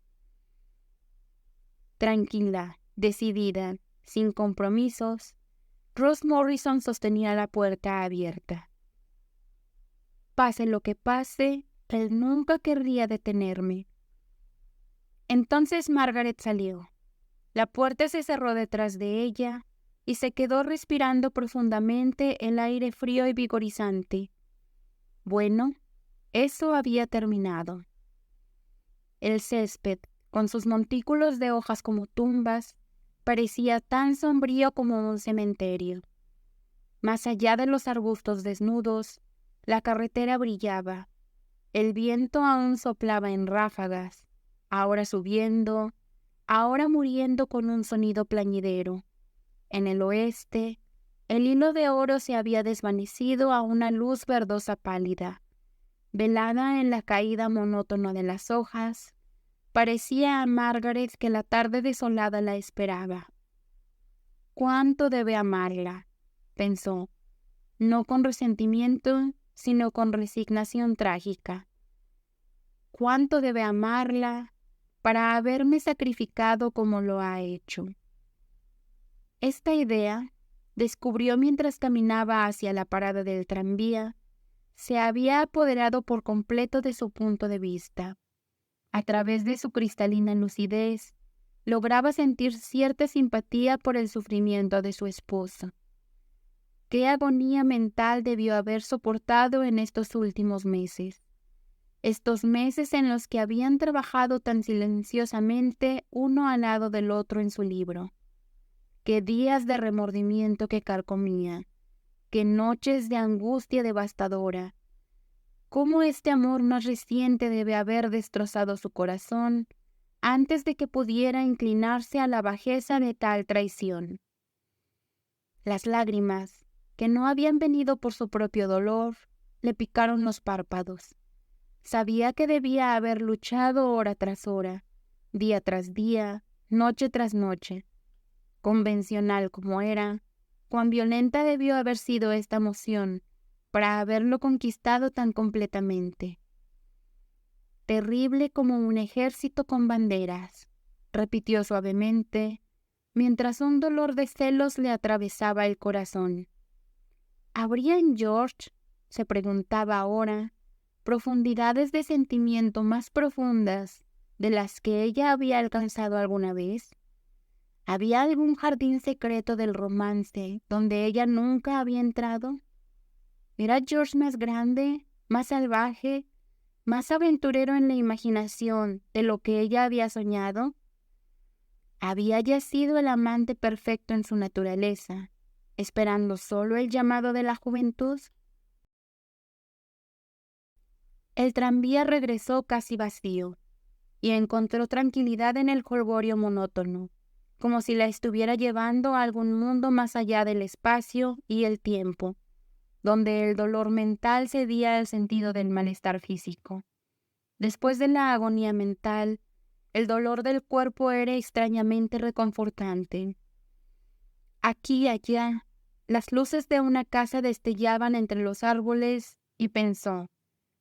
Tranquila, decidida, sin compromisos, Ross Morrison sostenía la puerta abierta. Pase lo que pase, él nunca querría detenerme. Entonces Margaret salió. La puerta se cerró detrás de ella y se quedó respirando profundamente el aire frío y vigorizante. Bueno, eso había terminado. El césped, con sus montículos de hojas como tumbas, parecía tan sombrío como un cementerio. Más allá de los arbustos desnudos, la carretera brillaba. El viento aún soplaba en ráfagas, ahora subiendo, ahora muriendo con un sonido plañidero. En el oeste, el hilo de oro se había desvanecido a una luz verdosa pálida. Velada en la caída monótona de las hojas, parecía a Margaret que la tarde desolada la esperaba. «¿Cuánto debe amarla?», pensó, no con resentimiento, sino con resignación trágica. «¿Cuánto debe amarla para haberme sacrificado como lo ha hecho?». Esta idea, descubrió mientras caminaba hacia la parada del tranvía, se había apoderado por completo de su punto de vista. A través de su cristalina lucidez, lograba sentir cierta simpatía por el sufrimiento de su esposo. ¿Qué agonía mental debió haber soportado en estos últimos meses? Estos meses en los que habían trabajado tan silenciosamente uno al lado del otro en su libro. Qué días de remordimiento que carcomía, qué noches de angustia devastadora. Cómo este amor más reciente debe haber destrozado su corazón antes de que pudiera inclinarse a la bajeza de tal traición. Las lágrimas, que no habían venido por su propio dolor, le picaron los párpados. Sabía que debía haber luchado hora tras hora, día tras día, noche tras noche. Convencional como era, cuán violenta debió haber sido esta emoción para haberlo conquistado tan completamente. «Terrible como un ejército con banderas», repitió suavemente, mientras un dolor de celos le atravesaba el corazón. ¿Habría en George, se preguntaba ahora, profundidades de sentimiento más profundas de las que ella había alcanzado alguna vez? ¿Había algún jardín secreto del romance donde ella nunca había entrado? ¿Era George más grande, más salvaje, más aventurero en la imaginación de lo que ella había soñado? ¿Había ya sido el amante perfecto en su naturaleza, esperando solo el llamado de la juventud? El tranvía regresó casi vacío, y encontró tranquilidad en el jolgorio monótono, como si la estuviera llevando a algún mundo más allá del espacio y el tiempo, donde el dolor mental cedía al sentido del malestar físico. Después de la agonía mental, el dolor del cuerpo era extrañamente reconfortante. Aquí y allá, las luces de una casa destellaban entre los árboles y pensó,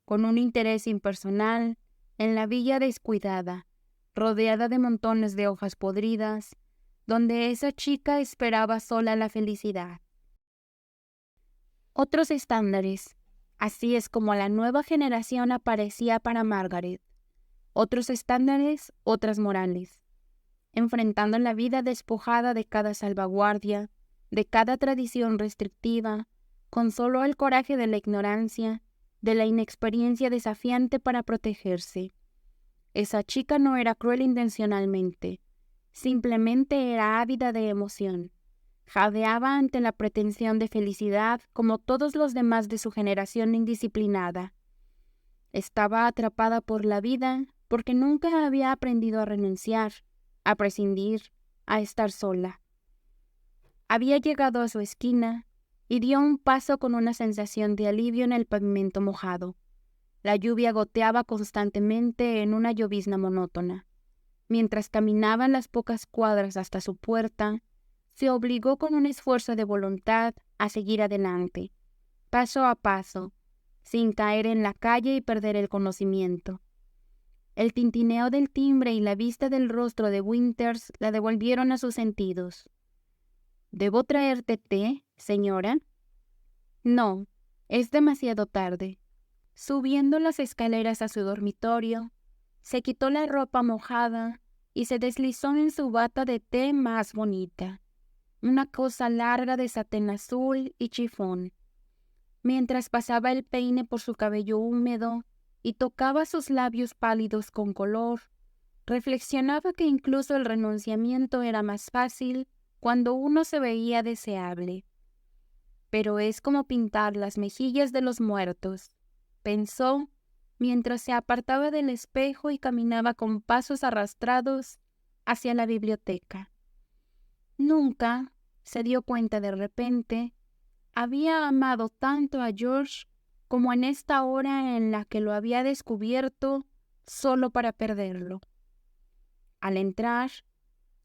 con un interés impersonal, en la villa descuidada, rodeada de montones de hojas podridas, donde esa chica esperaba sola la felicidad. Otros estándares, así es como la nueva generación aparecía para Margaret. Otros estándares, otras morales. Enfrentando la vida despojada de cada salvaguardia, de cada tradición restrictiva, con solo el coraje de la ignorancia, de la inexperiencia desafiante para protegerse. Esa chica no era cruel intencionalmente, simplemente era ávida de emoción. Jadeaba ante la pretensión de felicidad como todos los demás de su generación indisciplinada. Estaba atrapada por la vida porque nunca había aprendido a renunciar, a prescindir, a estar sola. Había llegado a su esquina y dio un paso con una sensación de alivio en el pavimento mojado. La lluvia goteaba constantemente en una llovizna monótona. Mientras caminaba las pocas cuadras hasta su puerta, se obligó con un esfuerzo de voluntad a seguir adelante, paso a paso, sin caer en la calle y perder el conocimiento. El tintineo del timbre y la vista del rostro de Winters la devolvieron a sus sentidos. ¿Debo traerte té, señora? No, es demasiado tarde. Subiendo las escaleras a su dormitorio, se quitó la ropa mojada y se deslizó en su bata de té más bonita, una cosa larga de satén azul y chifón. Mientras pasaba el peine por su cabello húmedo y tocaba sus labios pálidos con color, reflexionaba que incluso el renunciamiento era más fácil cuando uno se veía deseable. Pero es como pintar las mejillas de los muertos, pensó, mientras se apartaba del espejo y caminaba con pasos arrastrados hacia la biblioteca. Nunca, se dio cuenta de repente, había amado tanto a George como en esta hora en la que lo había descubierto solo para perderlo. Al entrar,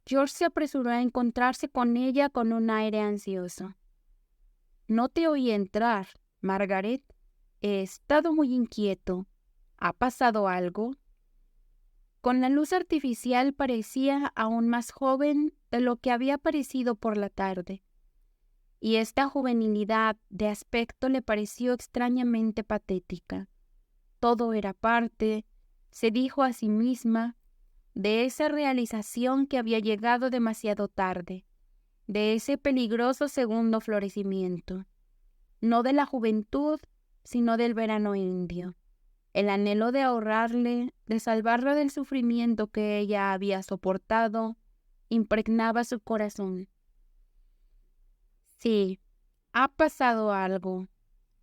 George se apresuró a encontrarse con ella con un aire ansioso. «No te oí entrar, Margaret. He estado muy inquieto. ¿Ha pasado algo?» Con la luz artificial parecía aún más joven de lo que había parecido por la tarde, y esta juvenilidad de aspecto le pareció extrañamente patética. Todo era parte, se dijo a sí misma, de esa realización que había llegado demasiado tarde, de ese peligroso segundo florecimiento, no de la juventud, sino del verano indio. El anhelo de ahorrarle, de salvarlo del sufrimiento que ella había soportado, impregnaba su corazón. «Sí, ha pasado algo»,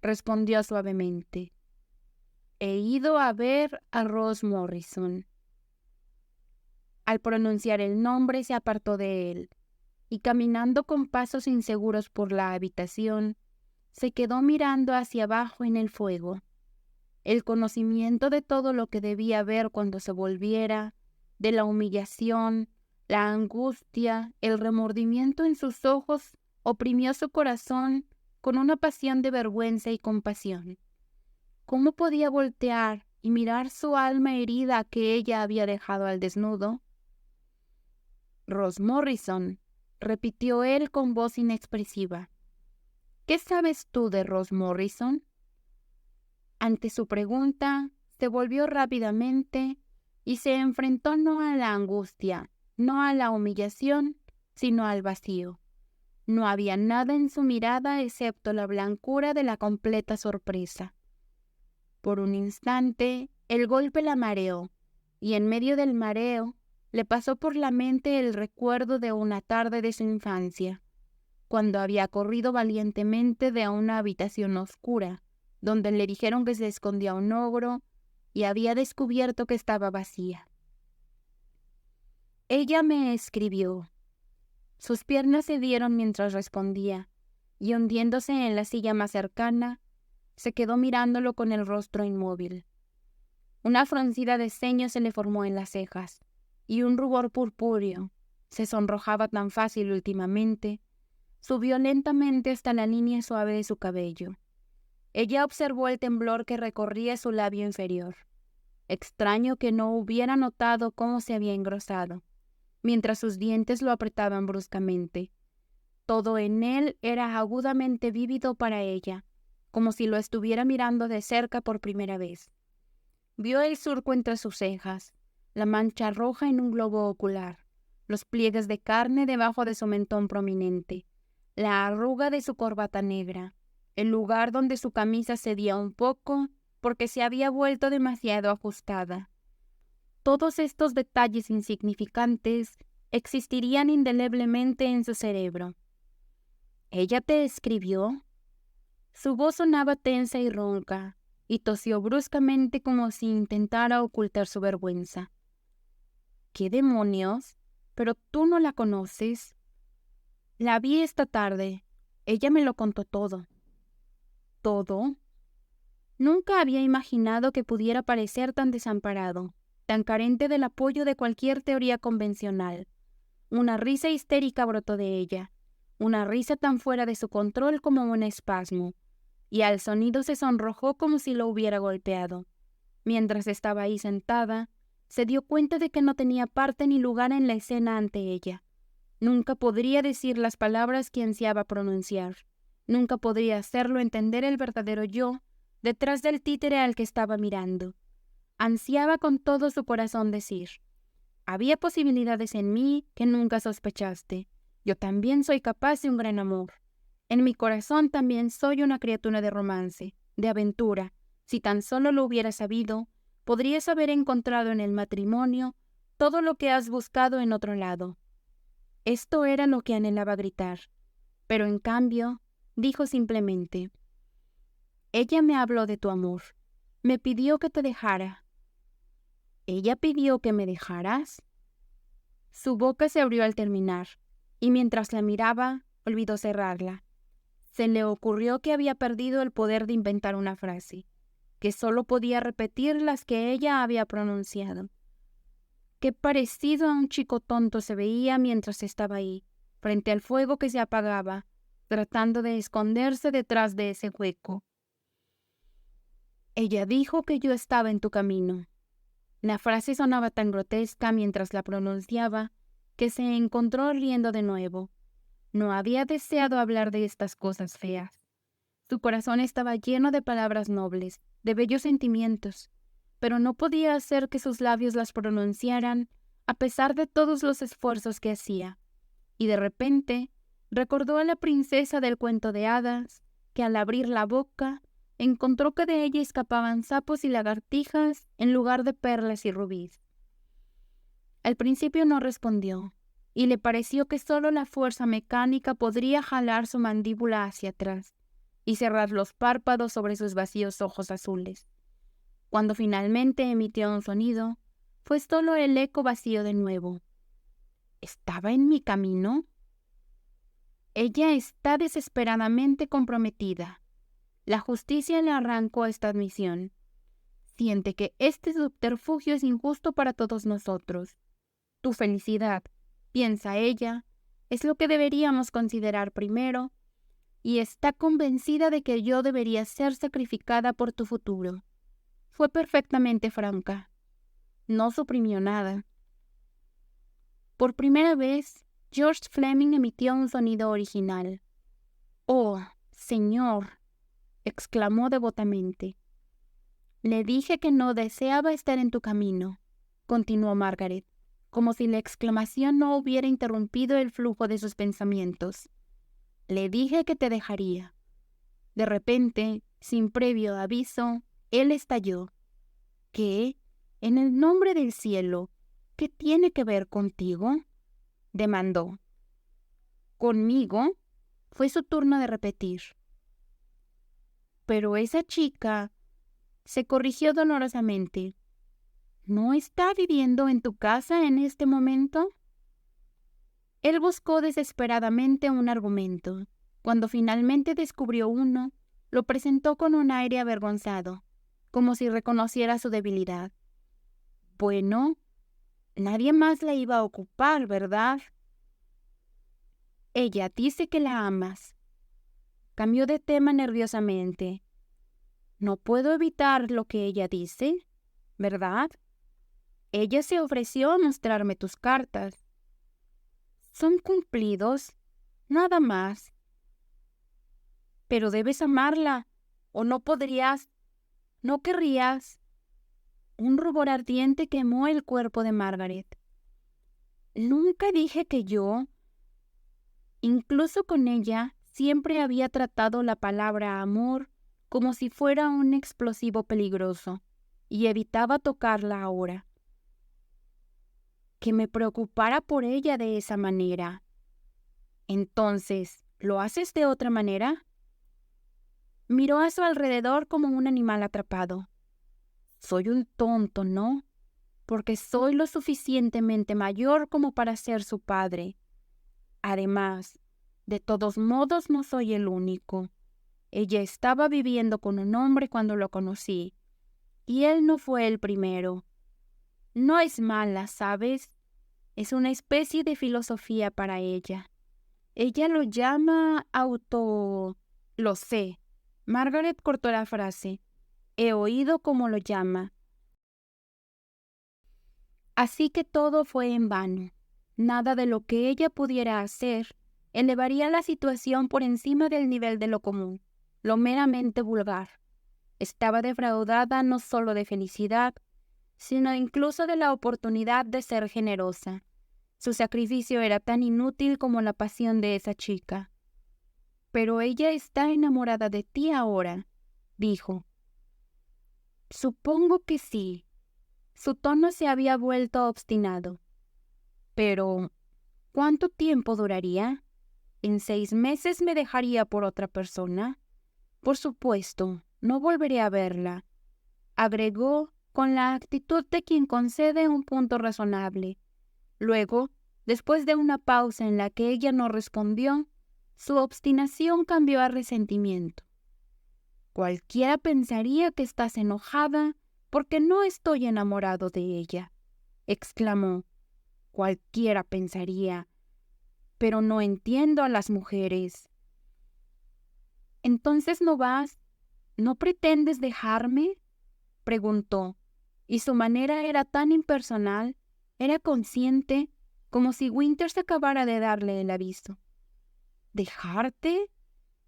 respondió suavemente. «He ido a ver a Rose Morrison». Al pronunciar el nombre se apartó de él, y caminando con pasos inseguros por la habitación, se quedó mirando hacia abajo en el fuego. El conocimiento de todo lo que debía ver cuando se volviera, de la humillación, la angustia, el remordimiento en sus ojos, oprimió su corazón con una pasión de vergüenza y compasión. ¿Cómo podía voltear y mirar su alma herida que ella había dejado al desnudo? «Rose Morrison», repitió él con voz inexpresiva. «¿Qué sabes tú de Rose Morrison?» Ante su pregunta, se volvió rápidamente y se enfrentó no a la angustia, no a la humillación, sino al vacío. No había nada en su mirada excepto la blancura de la completa sorpresa. Por un instante, el golpe la mareó, y en medio del mareo le pasó por la mente el recuerdo de una tarde de su infancia, cuando había corrido valientemente de una habitación oscura, donde le dijeron que se escondía un ogro, y había descubierto que estaba vacía. «Ella me escribió». Sus piernas se dieron mientras respondía, y hundiéndose en la silla más cercana, se quedó mirándolo con el rostro inmóvil. Una fruncida de ceño se le formó en las cejas, y un rubor purpúreo, se sonrojaba tan fácil últimamente, subió lentamente hasta la línea suave de su cabello. Ella observó el temblor que recorría su labio inferior. Extraño que no hubiera notado cómo se había engrosado, mientras sus dientes lo apretaban bruscamente. Todo en él era agudamente vívido para ella, como si lo estuviera mirando de cerca por primera vez. Vio el surco entre sus cejas, la mancha roja en un globo ocular, los pliegues de carne debajo de su mentón prominente, la arruga de su corbata negra, el lugar donde su camisa cedía un poco porque se había vuelto demasiado ajustada. Todos estos detalles insignificantes existirían indeleblemente en su cerebro. «¿Ella te escribió?» Su voz sonaba tensa y ronca, y tosió bruscamente como si intentara ocultar su vergüenza. «¿Qué demonios? Pero tú no la conoces». «La vi esta tarde. Ella me lo contó todo». ¿Todo? Nunca había imaginado que pudiera parecer tan desamparado, tan carente del apoyo de cualquier teoría convencional. Una risa histérica brotó de ella, una risa tan fuera de su control como un espasmo, y al sonido se sonrojó como si lo hubiera golpeado. Mientras estaba ahí sentada, se dio cuenta de que no tenía parte ni lugar en la escena ante ella. Nunca podría decir las palabras que ansiaba pronunciar. Nunca podría hacerlo entender el verdadero yo detrás del títere al que estaba mirando. Ansiaba con todo su corazón decir: «Había posibilidades en mí que nunca sospechaste. Yo también soy capaz de un gran amor. En mi corazón también soy una criatura de romance, de aventura. Si tan solo lo hubiera sabido, podrías haber encontrado en el matrimonio todo lo que has buscado en otro lado». Esto era lo que anhelaba gritar, pero en cambio dijo simplemente: «Ella me habló de tu amor. Me pidió que te dejara». «¿Ella pidió que me dejaras?» Su boca se abrió al terminar, y mientras la miraba, olvidó cerrarla. Se le ocurrió que había perdido el poder de inventar una frase, que solo podía repetir las que ella había pronunciado. Qué parecido a un chico tonto se veía mientras estaba ahí, frente al fuego que se apagaba, tratando de esconderse detrás de ese hueco. Ella dijo que yo estaba en tu camino. La frase sonaba tan grotesca mientras la pronunciaba que se encontró riendo de nuevo. No había deseado hablar de estas cosas feas. Su corazón estaba lleno de palabras nobles, de bellos sentimientos, pero no podía hacer que sus labios las pronunciaran a pesar de todos los esfuerzos que hacía. Y de repente recordó a la princesa del cuento de hadas, que al abrir la boca encontró que de ella escapaban sapos y lagartijas en lugar de perlas y rubíes. Al principio no respondió, y le pareció que solo la fuerza mecánica podría jalar su mandíbula hacia atrás y cerrar los párpados sobre sus vacíos ojos azules. Cuando finalmente emitió un sonido, fue solo el eco vacío de nuevo. ¿Estaba en mi camino? Ella está desesperadamente comprometida. La justicia le arrancó esta admisión. Siente que este subterfugio es injusto para todos nosotros. Tu felicidad, piensa ella, es lo que deberíamos considerar primero, y está convencida de que yo debería ser sacrificada por tu futuro. Fue perfectamente franca. No suprimió nada. Por primera vez, George Fleming emitió un sonido original. «Oh, señor», exclamó devotamente. «Le dije que no deseaba estar en tu camino», continuó Margaret, como si la exclamación no hubiera interrumpido el flujo de sus pensamientos. «Le dije que te dejaría». De repente, sin previo aviso, él estalló. «¿Qué? En el nombre del cielo, ¿qué tiene que ver contigo?», demandó. «¿Conmigo?», fue su turno de repetir. «Pero esa chica», se corrigió dolorosamente, «¿no está viviendo en tu casa en este momento?». Él buscó desesperadamente un argumento. Cuando finalmente descubrió uno, lo presentó con un aire avergonzado, como si reconociera su debilidad. «Bueno, nadie más la iba a ocupar, ¿verdad?». «Ella dice que la amas». Cambió de tema nerviosamente. «No puedo evitar lo que ella dice, ¿verdad? Ella se ofreció a mostrarme tus cartas. Son cumplidos, nada más. Pero debes amarla, o no podrías, no querrías». Un rubor ardiente quemó el cuerpo de Margaret. «Nunca dije que yo». Incluso con ella siempre había tratado la palabra amor como si fuera un explosivo peligroso, y evitaba tocarla ahora. Que me preocupara por ella de esa manera. Entonces, ¿lo haces de otra manera? Miró a su alrededor como un animal atrapado. Soy un tonto, ¿no? Porque soy lo suficientemente mayor como para ser su padre. Además, de todos modos no soy el único. Ella estaba viviendo con un hombre cuando lo conocí, y él no fue el primero. No es mala, ¿sabes? Es una especie de filosofía para ella. Ella lo llama Lo sé. Margaret cortó la frase. He oído cómo lo llama. Así que todo fue en vano. Nada de lo que ella pudiera hacer elevaría la situación por encima del nivel de lo común, lo meramente vulgar. Estaba defraudada no solo de felicidad, sino incluso de la oportunidad de ser generosa. Su sacrificio era tan inútil como la pasión de esa chica. «Pero ella está enamorada de ti ahora», dijo. «Supongo que sí». Su tono se había vuelto obstinado. «Pero, ¿cuánto tiempo duraría? ¿En 6 meses me dejaría por otra persona? Por supuesto, no volveré a verla», agregó con la actitud de quien concede un punto razonable. Luego Después de una pausa en la que ella no respondió, su obstinación cambió a resentimiento. Cualquiera pensaría que estás enojada porque no estoy enamorado de ella, exclamó. Cualquiera pensaría, pero no entiendo a las mujeres. ¿Entonces no vas? ¿No pretendes dejarme?, preguntó, y su manera era tan impersonal, era consciente, como si Winters acabara de darle el aviso. ¿Dejarte?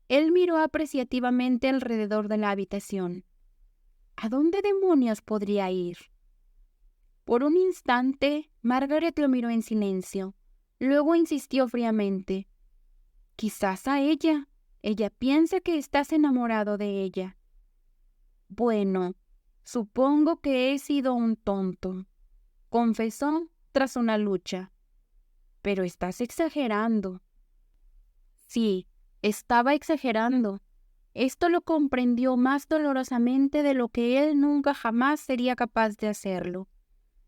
Él miró apreciativamente alrededor de la habitación. ¿A dónde demonios podría ir? Por un instante, Margaret lo miró en silencio. Luego insistió fríamente. Quizás a ella. Ella piensa que estás enamorado de ella. Bueno, supongo que he sido un tonto, confesó tras una lucha. Pero estás exagerando. Sí, estaba exagerando. Esto lo comprendió más dolorosamente de lo que él nunca jamás sería capaz de hacerlo.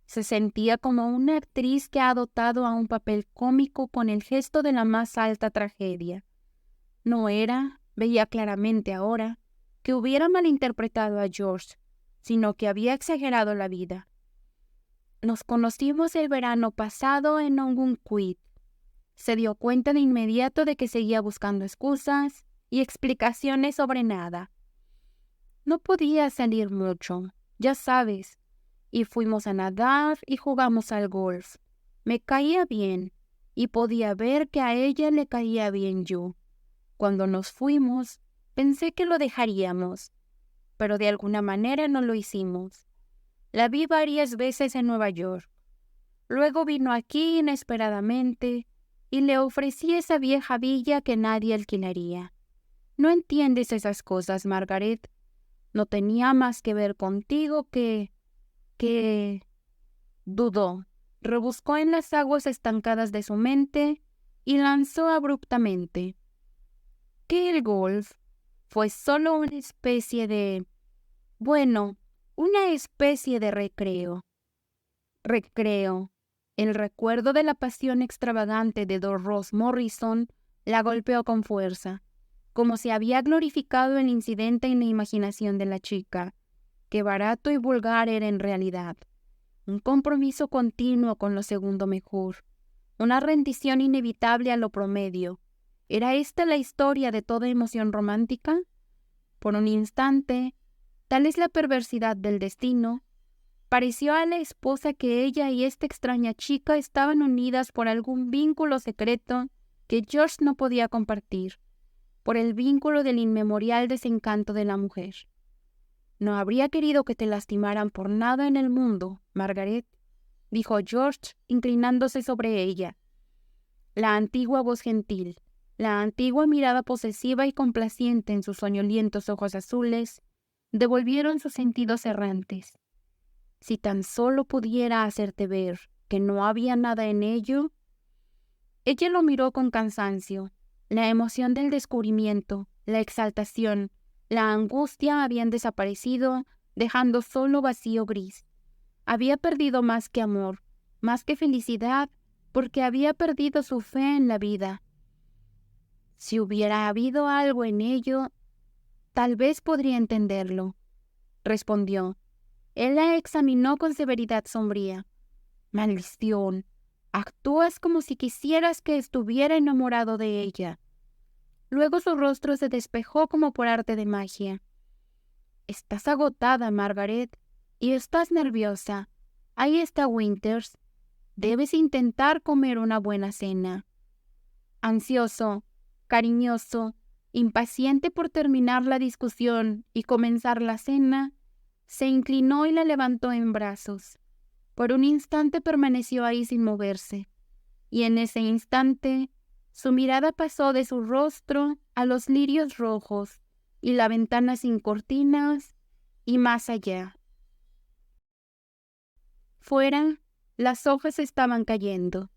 Se sentía como una actriz que ha dotado a un papel cómico con el gesto de la más alta tragedia. No era, veía claramente ahora, que hubiera malinterpretado a George, sino que había exagerado la vida. Nos conocimos el verano pasado en Ogunquit. Se dio cuenta de inmediato de que seguía buscando excusas y explicaciones sobre nada. No podía salir mucho, ya sabes, y fuimos a nadar y jugamos al golf. Me caía bien, y podía ver que a ella le caía bien yo. Cuando nos fuimos, pensé que lo dejaríamos, pero de alguna manera no lo hicimos. La vi varias veces en Nueva York. Luego vino aquí inesperadamente y le ofrecí esa vieja villa que nadie alquilaría. No entiendes esas cosas, Margaret. No tenía más que ver contigo que... Dudó, rebuscó en las aguas estancadas de su mente y lanzó abruptamente. Que el golf fue solo una especie de... Bueno, una especie de recreo. Recreo. El recuerdo de la pasión extravagante de Dolores Morrison la golpeó con fuerza, como si había glorificado el incidente en la imaginación de la chica. Qué barato y vulgar era en realidad. Un compromiso continuo con lo segundo mejor. Una rendición inevitable a lo promedio. ¿Era esta la historia de toda emoción romántica? Por un instante, tal es la perversidad del destino, pareció a la esposa que ella y esta extraña chica estaban unidas por algún vínculo secreto que George no podía compartir, por el vínculo del inmemorial desencanto de la mujer. No habría querido que te lastimaran por nada en el mundo, Margaret, dijo George, inclinándose sobre ella. La antigua voz gentil, la antigua mirada posesiva y complaciente en sus soñolientos ojos azules, devolvieron sus sentidos errantes. Si tan solo pudiera hacerte ver que no había nada en ello. Ella lo miró con cansancio. La emoción del descubrimiento, la exaltación, la angustia habían desaparecido, dejando solo vacío gris. Había perdido más que amor, más que felicidad, porque había perdido su fe en la vida. Si hubiera habido algo en ello, tal vez podría entenderlo, respondió. Él la examinó con severidad sombría. Maldición, actúas como si quisieras que estuviera enamorado de ella. Luego su rostro se despejó como por arte de magia. Estás agotada, Margaret, y estás nerviosa. Ahí está Winters. Debes intentar comer una buena cena. Ansioso, cariñoso, impaciente por terminar la discusión y comenzar la cena, se inclinó y la levantó en brazos. Por un instante permaneció ahí sin moverse, y en ese instante su mirada pasó de su rostro a los lirios rojos y la ventana sin cortinas y más allá. Fuera, las hojas estaban cayendo.